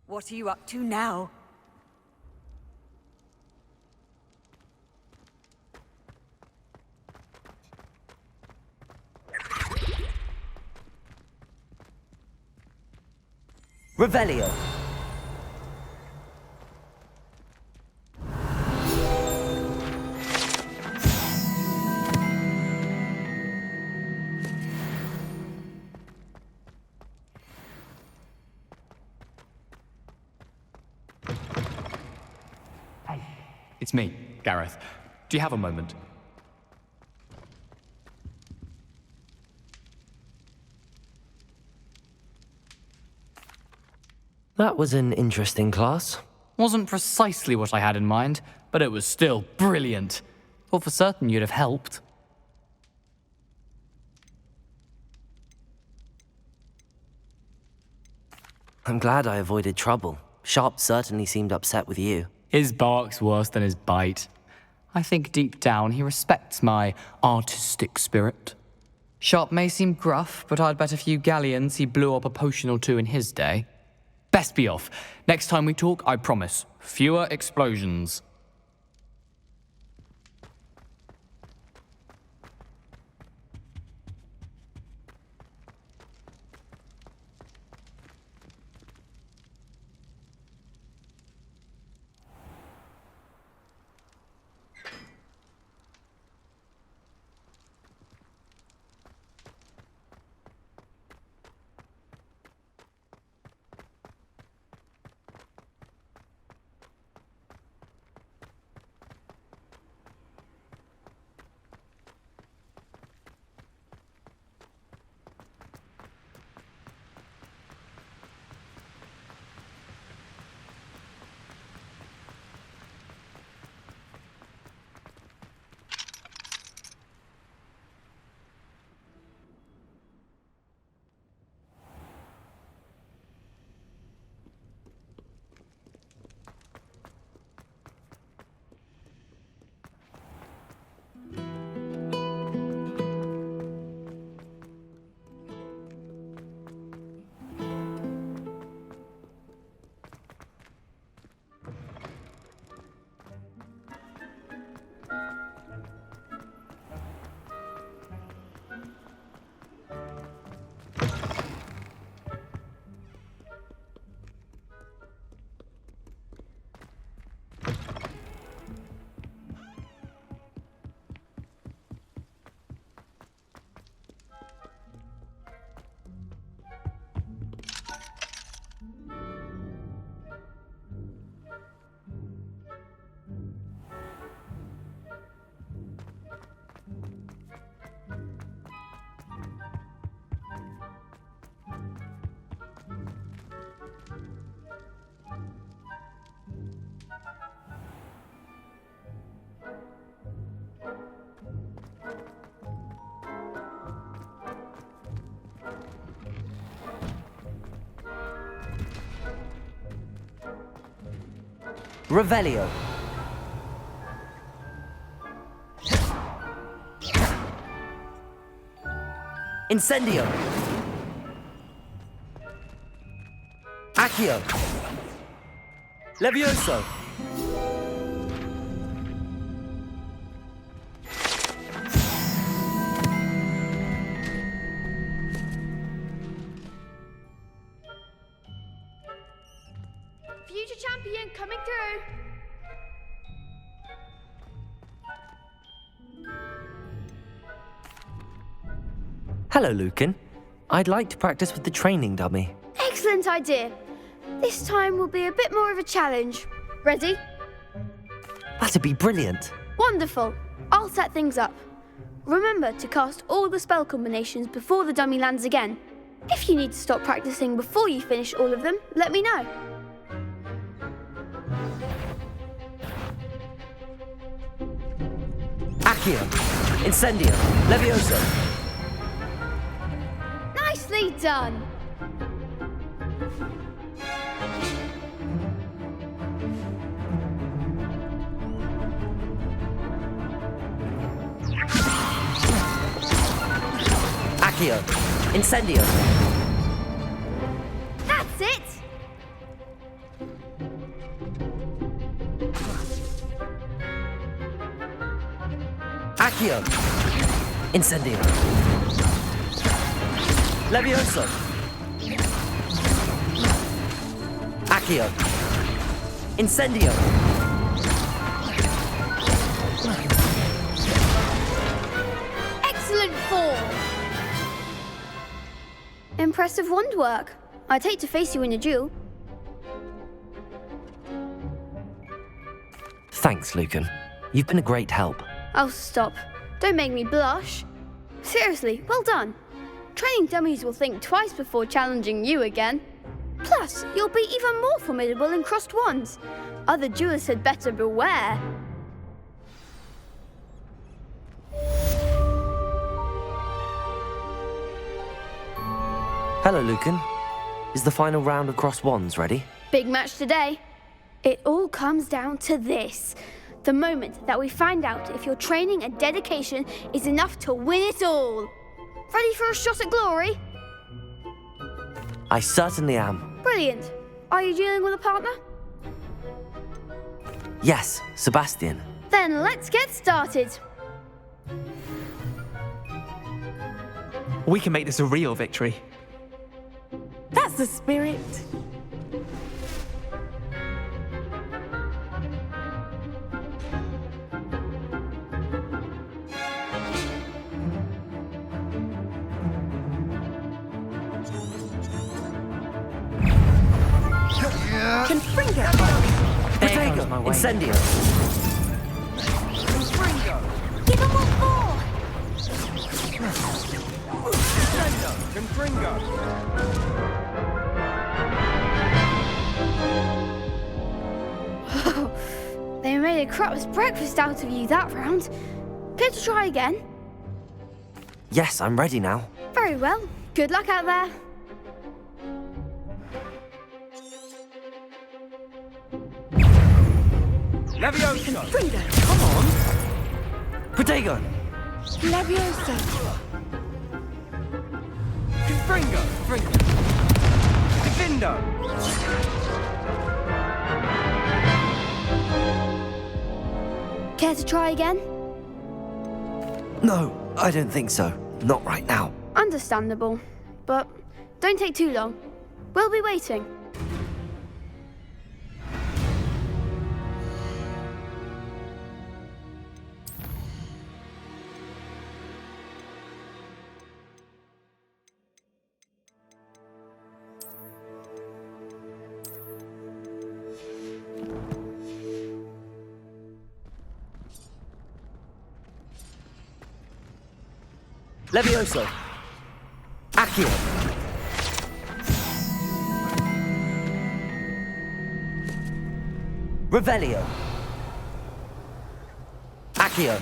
What are you up to now? Revelio. It's me, Gareth. Do you have a moment? That was an interesting class. Wasn't precisely what I had in mind, but it was still brilliant. Thought for certain you'd have helped. I'm glad I avoided trouble. Sharp certainly seemed upset with you. His bark's worse than his bite. I think deep down he respects my artistic spirit. Sharp may seem gruff, but I'd bet a few galleons he blew up a potion or two in his day. Best be off. Next time we talk, I promise, fewer explosions. Revelio. Incendio. Accio. Levioso. Future champion coming through. Hello, Lucan. I'd like to practice with the training dummy. Excellent idea. This time will be a bit more of a challenge. Ready? That'd be brilliant. Wonderful. I'll set things up. Remember to cast all the spell combinations before the dummy lands again. If you need to stop practicing before you finish all of them, let me know. Accio. Incendio. Levioso. Nicely done! Accio. Incendio. That's it! Accio! Incendio! Levioso! Accio! Incendio! Excellent form! Impressive wand work. I'd hate to face you in a duel. Thanks, Lucan. You've been a great help. Oh, stop. Don't make me blush. Seriously, well done. Training dummies will think twice before challenging you again. Plus, you'll be even more formidable in crossed wands. Other duelists had better beware. Hello, Lucan. Is the final round of cross wands ready? Big match today. It all comes down to this. The moment that we find out if your training and dedication is enough to win it all. Ready for a shot at glory? I certainly am. Brilliant. Are you dealing with a partner? Yes, Sebastian. Then let's get started. We can make this a real victory. That's the spirit. Confringo! Protego! Incendio! Give him what for! They made a crap's breakfast out of you that round. Care to try again? Yes, I'm ready now. Very well. Good luck out there. Levioso! Confringo, come on. Protego! Levioso. Confringo! Divindo! Care to try again? No, I don't think so. Not right now. Understandable. But don't take too long. We'll be waiting. Levioso! Accio! Revelio! Accio!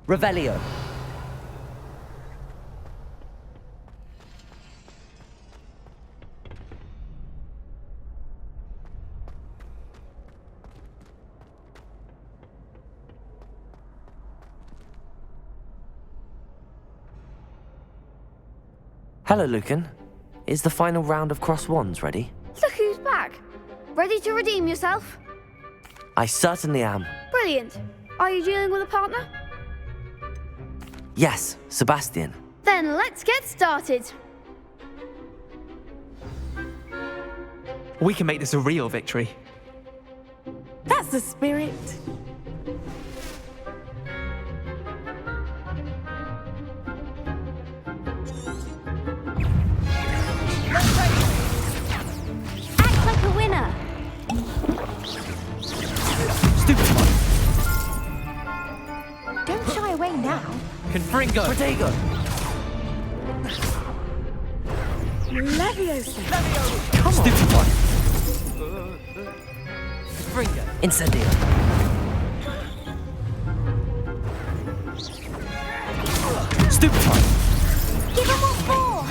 Revelio! Hello, Lucan. Is the final round of cross wands ready? Look who's back. Ready to redeem yourself? I certainly am. Brilliant. Are you dealing with a partner? Yes, Sebastian. Then let's get started. We can make this a real victory. That's the spirit. Act like a winner. Stupid one! Confringo! Protego! Leviosa! Come on! Stupefy! Confringo! Incendio! Stupefy! Give him what for?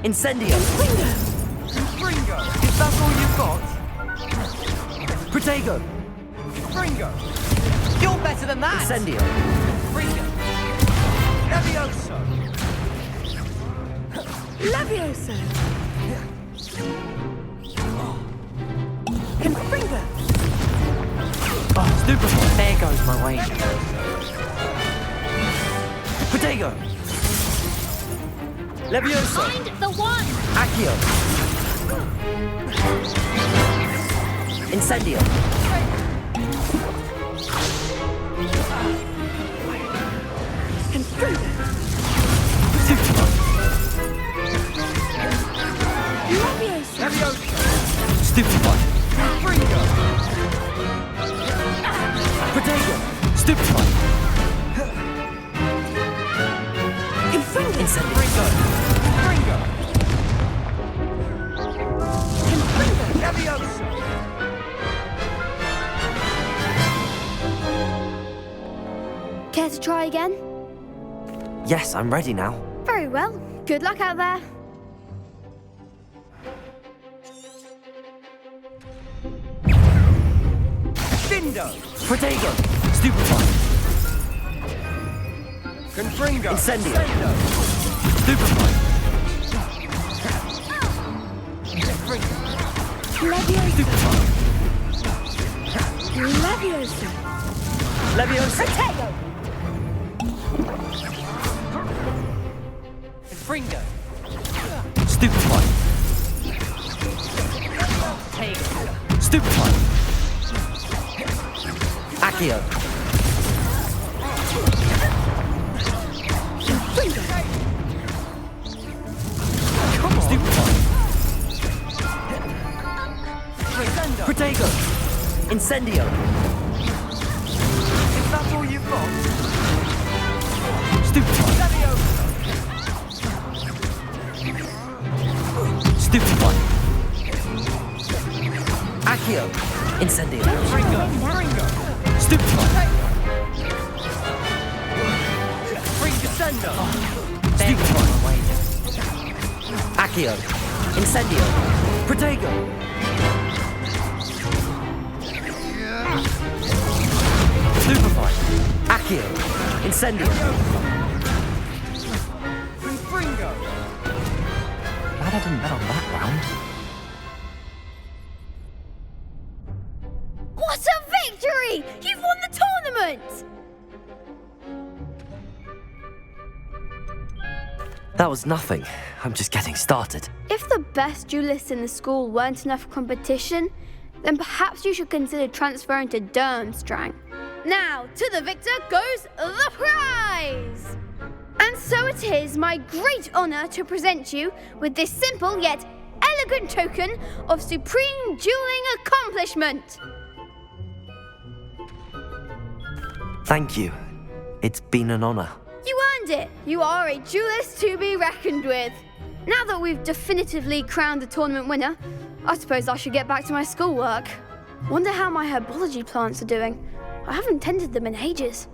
Incendio! Confringo! Is that all you've got? Protego! Confringo! You're better than that! Incendio! Confringo! Levioso! Leviosa! Confringo! Oh, Stupefy! There goes my way. Protego! Levioso! Find the one! Accio! Incendio! Confringo! Leviosa! Stupefy! Confringo! Protego! Stupefy! Confringo! Incendio! Confringo! Confringo! Levioso! Care to try again? Yes, I'm ready now. Very well. Good luck out there. Findo! Protego! Stupefy! Confringo! Incendio! Stupefy! Leviosa! Leviosa! Leviosa! Protego! Confringo! Stupefy! Stupefy! Accio! Come on! Stupefy! Protego! Incendio! Is that all you've got? Stupefy! Stupefy! Accio! Incendio! Confringo! Stupefy! Descendo! Stupefy! Accio! Incendio! Protego! Stupefy! Accio! Incendio! Confringo! Glad I didn't bet on that round. What a victory! You've won the tournament! That was nothing. I'm just getting started. If the best duelists in the school weren't enough competition, then perhaps you should consider transferring to Durmstrang. Now, to the victor goes the prize! And so it is my great honour to present you with this simple yet elegant token of supreme dueling accomplishment. Thank you. It's been an honor. You earned it. You are a duelist to be reckoned with. Now that we've definitively crowned the tournament winner, I suppose I should get back to my schoolwork. Wonder how my herbology plants are doing. I haven't tended them in ages.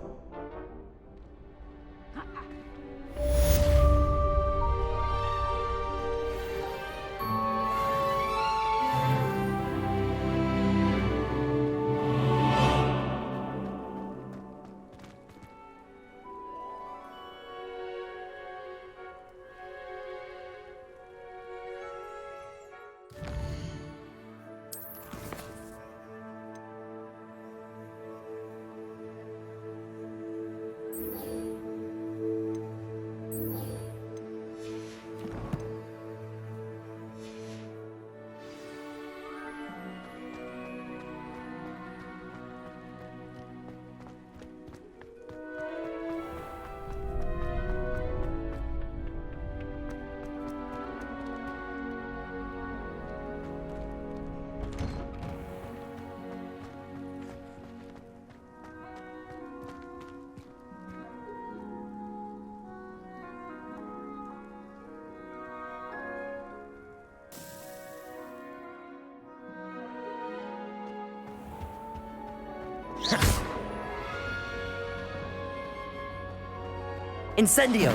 Incendio!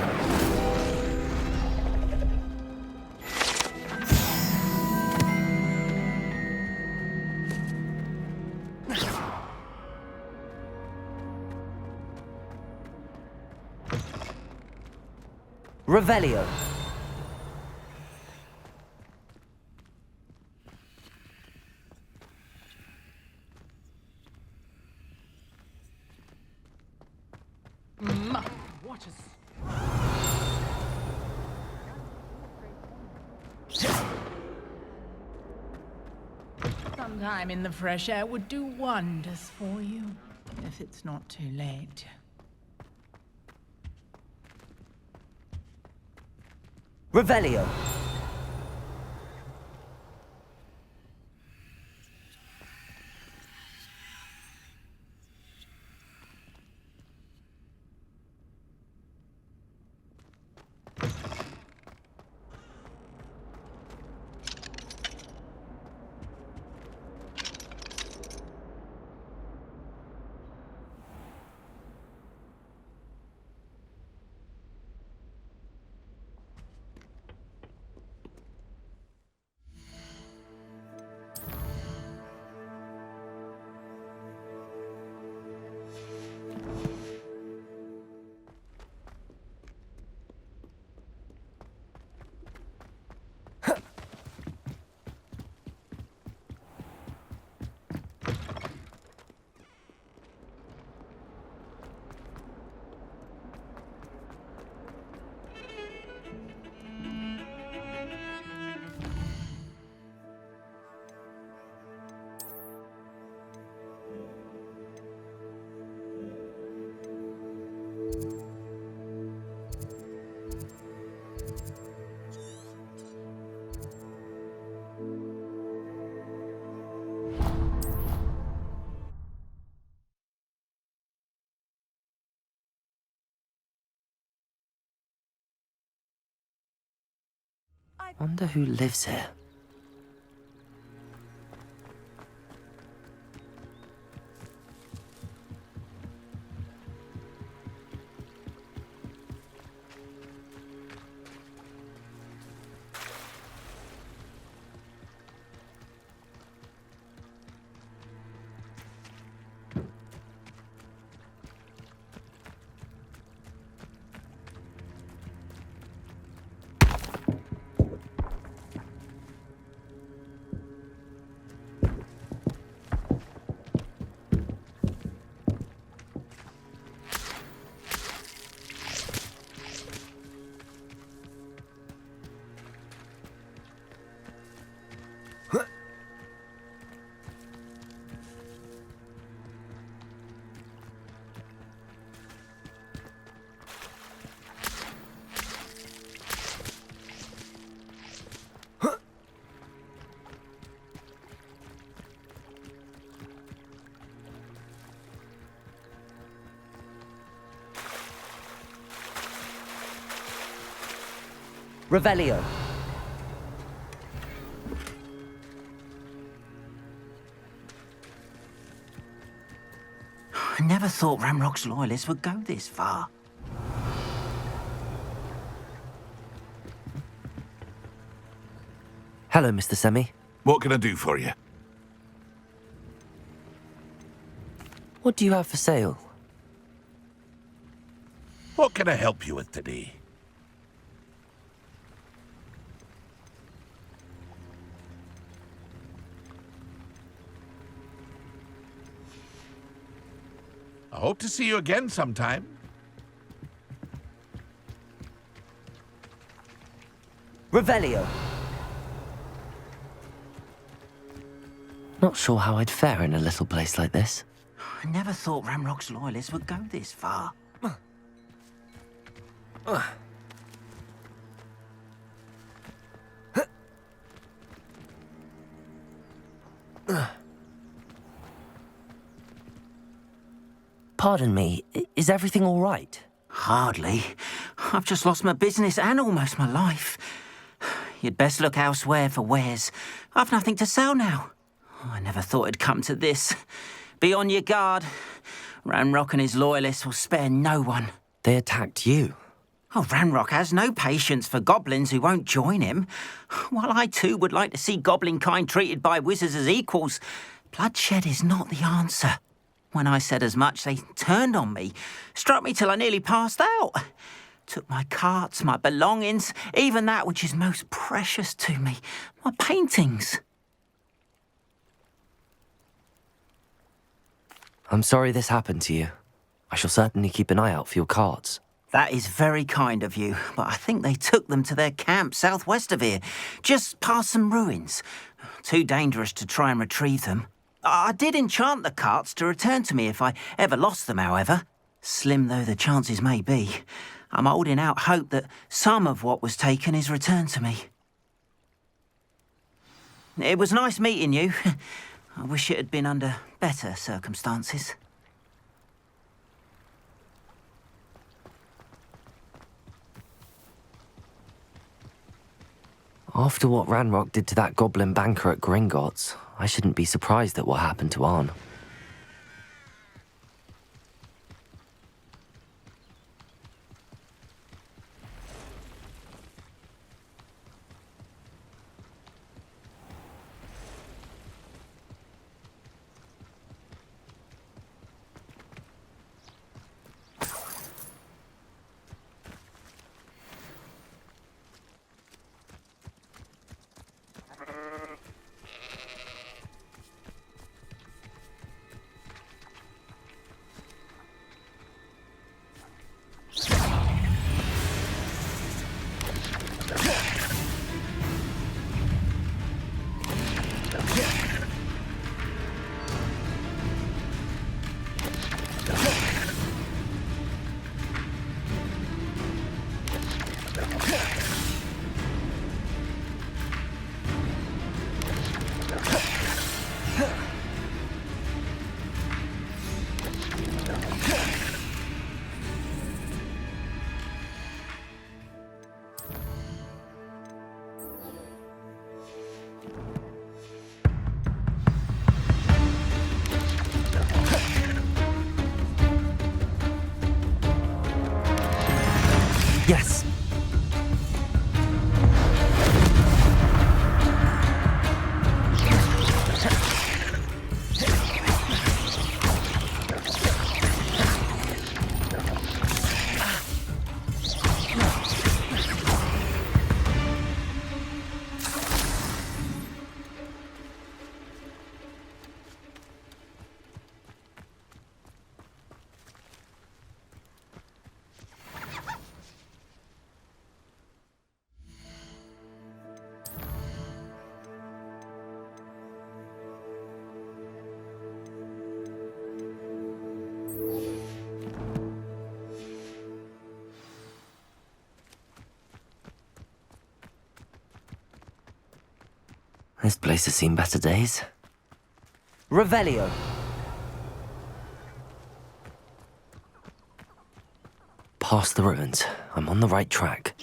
Revelio. What is... Some time in the fresh air would do wonders for you, if it's not too late. Revelio. Wonder who lives here. Revelio. I never thought Ramrock's loyalists would go this far. Hello, Mr. Semi. What can I do for you? What do you have for sale? What can I help you with today? I hope to see you again sometime. Revelio. Not sure how I'd fare in a little place like this. I never thought Ramrock's loyalists would go this far. Pardon me, is everything all right? Hardly. I've just lost my business and almost my life. You'd best look elsewhere for wares. I've nothing to sell now. I never thought it'd come to this. Be on your guard. Ramrock and his loyalists will spare no one. They attacked you? Oh, Ranrock has no patience for goblins who won't join him. While I too would like to see goblin kind treated by wizards as equals, bloodshed is not the answer. When I said as much, they turned on me, struck me till I nearly passed out. Took my carts, my belongings, even that which is most precious to me, my paintings. I'm sorry this happened to you. I shall certainly keep an eye out for your cards. That is very kind of you, but I think they took them to their camp southwest of here, just past some ruins. Too dangerous to try and retrieve them. I did enchant the carts to return to me if I ever lost them, however. Slim though the chances may be, I'm holding out hope that some of what was taken is returned to me. It was nice meeting you. I wish it had been under better circumstances. After what Ranrock did to that goblin banker at Grogwarts, I shouldn't be surprised at what happened to Arn. Yes! This place has seen better days. Revelio. Past the ruins. I'm on the right track.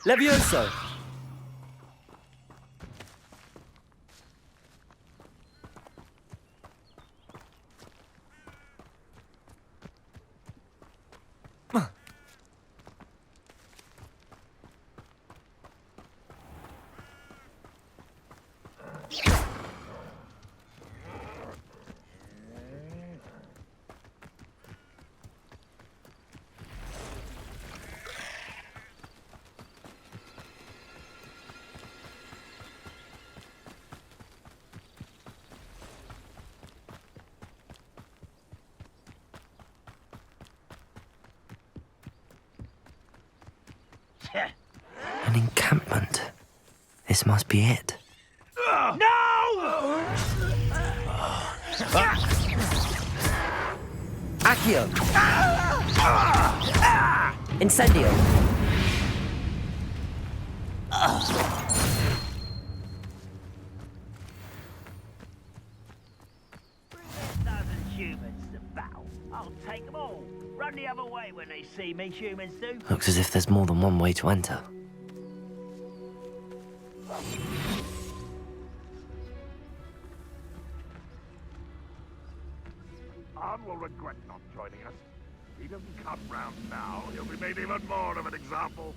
Levioso! An encampment. This must be it. No! Accio! Incendio! Humans to battle. I'll take them all. Run the other way when they see me, humans do. Looks as if there's more than one way to enter. Arn will regret not joining us. If he doesn't come round now, he'll be made even more of an example.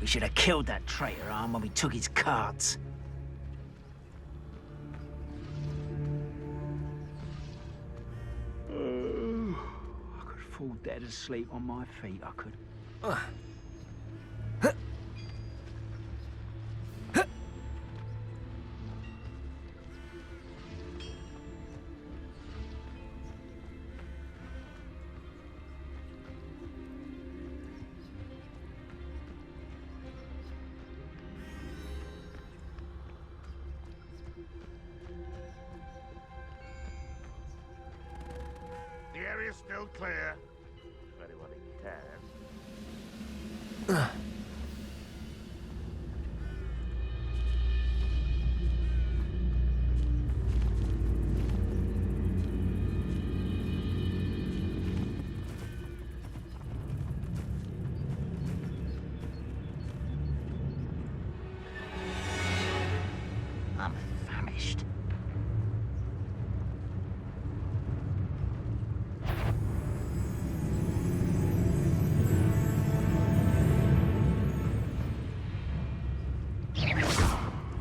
We should have killed that traitor, Arn, when we took his cards. I could fall dead asleep on my feet, I could. The area's still clear. If anyone cares. I'm famished.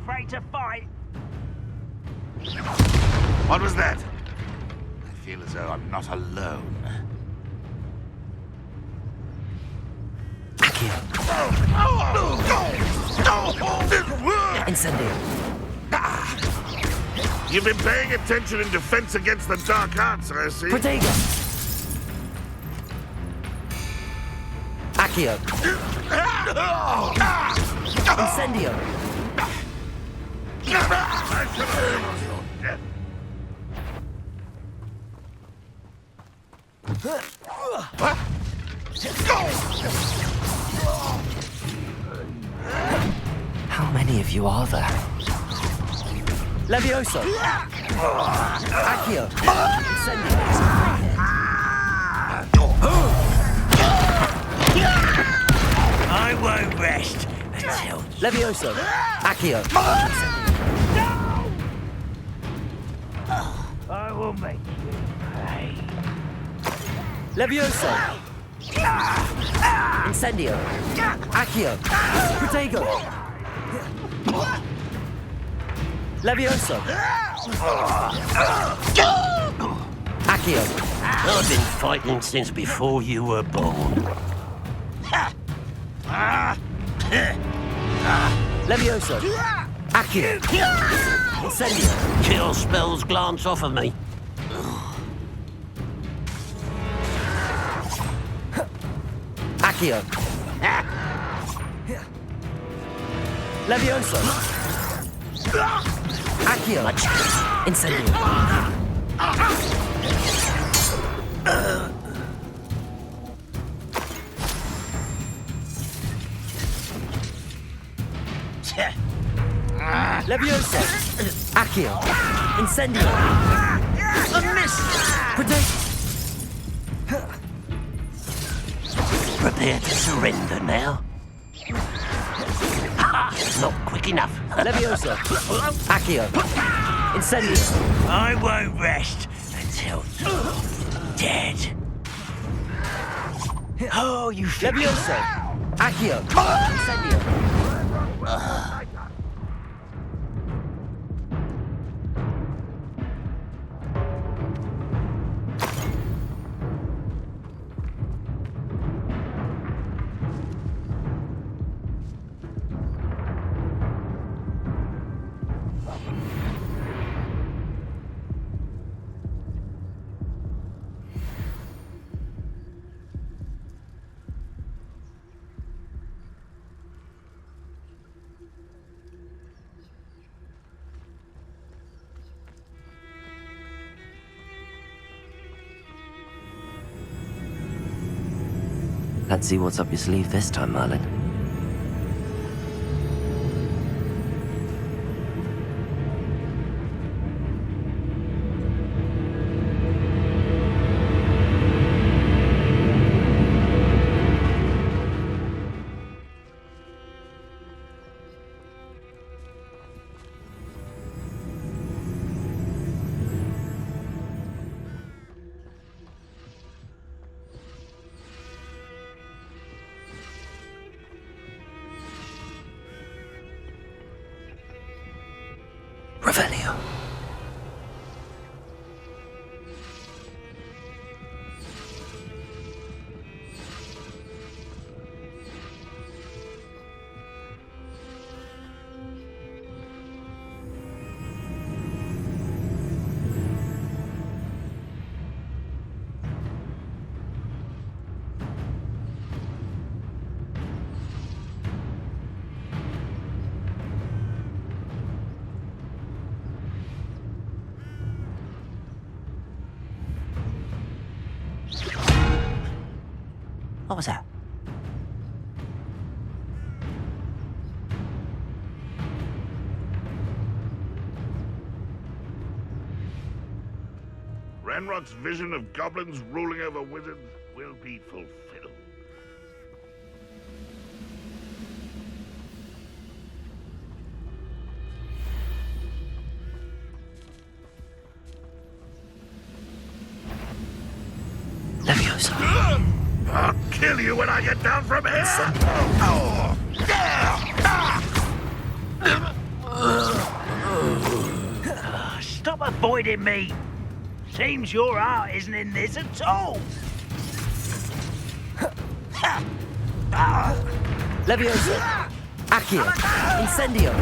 Afraid to fight? What was that? I feel as though I'm not alone. Incendio! You've been paying attention in defense against the dark arts, I see. Protego! Accio! Incendio! I shall avenge your death. How many of you are there? Levioso! Accio! Incendio! I won't rest until... Levioso! Accio! I will make you pay. Levioso! Incendio! Accio! Protego! Levioso! Accio! I've been fighting since before you were born. Levioso! Accio! Incendio! Kill spells glance off of me. Accio! Levioso! Accio! Incendio! Levioso! Accio! Incendio! A miss! Prepare to surrender now. Not quick enough. Levioso! Accio! Incendio! I won't rest until you're dead. Oh, you Levioso! Accio! Incendio! Let's see what's up your sleeve this time, Merlin. Revelio. What was that? Renrod's vision of goblins ruling over wizards will be fulfilled. Leviosa. I'll kill you when I get down from here! Stop avoiding me! Seems your heart isn't in this at all! Leviosa. Accio. Incendio.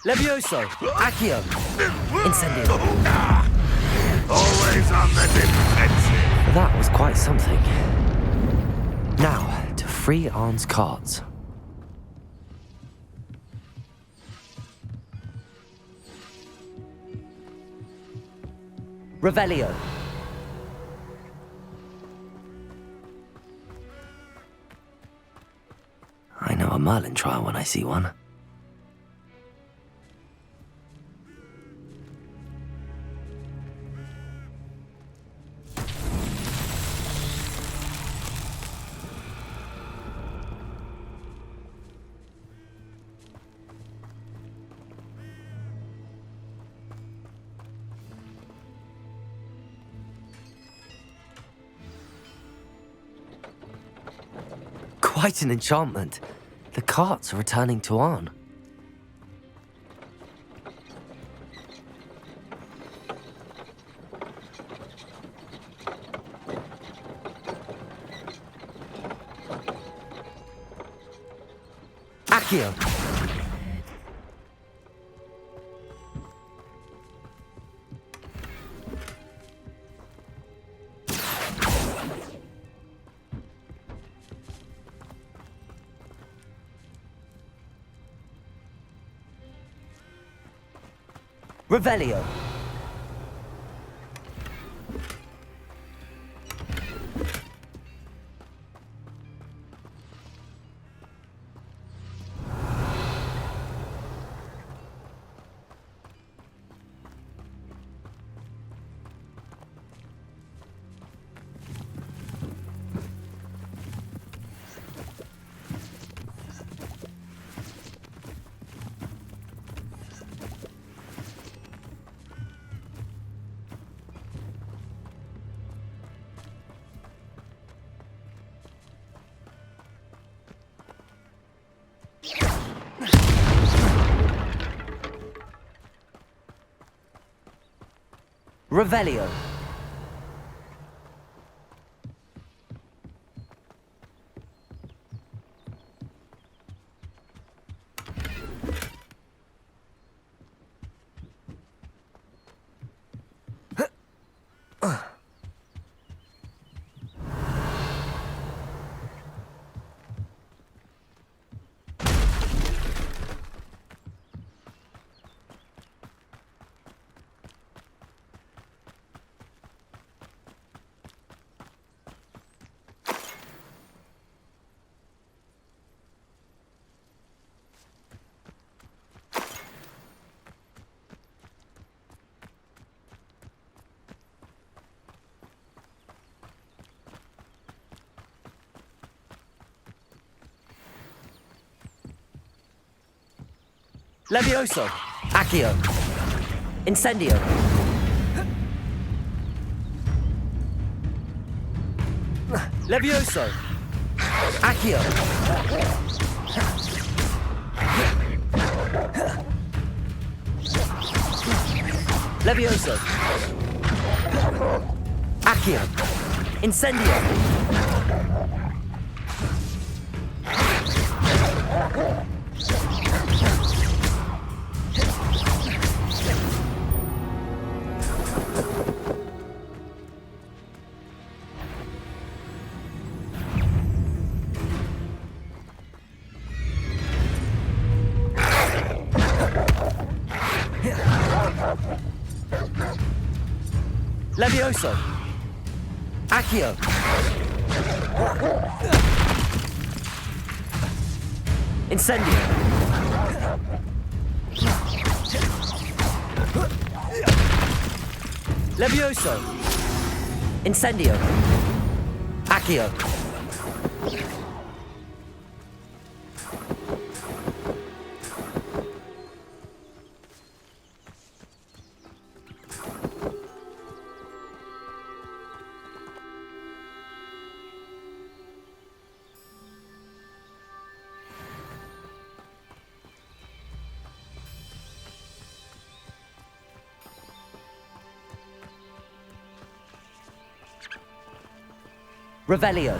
Levioso. Accio. Incendio. Always on the defensive. That was quite something. Now, to free Arn's cards. Revelio. I know a Merlin trial when I see one. Quite an enchantment. The carts are returning to Arn. Accio. Revelio. Revelio. Levioso! Accio! Incendio! Levioso! Accio! Levioso! Accio! Incendio! Levioso! Accio! Incendio! Levioso! Incendio! Accio! Revelio.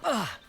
Ah!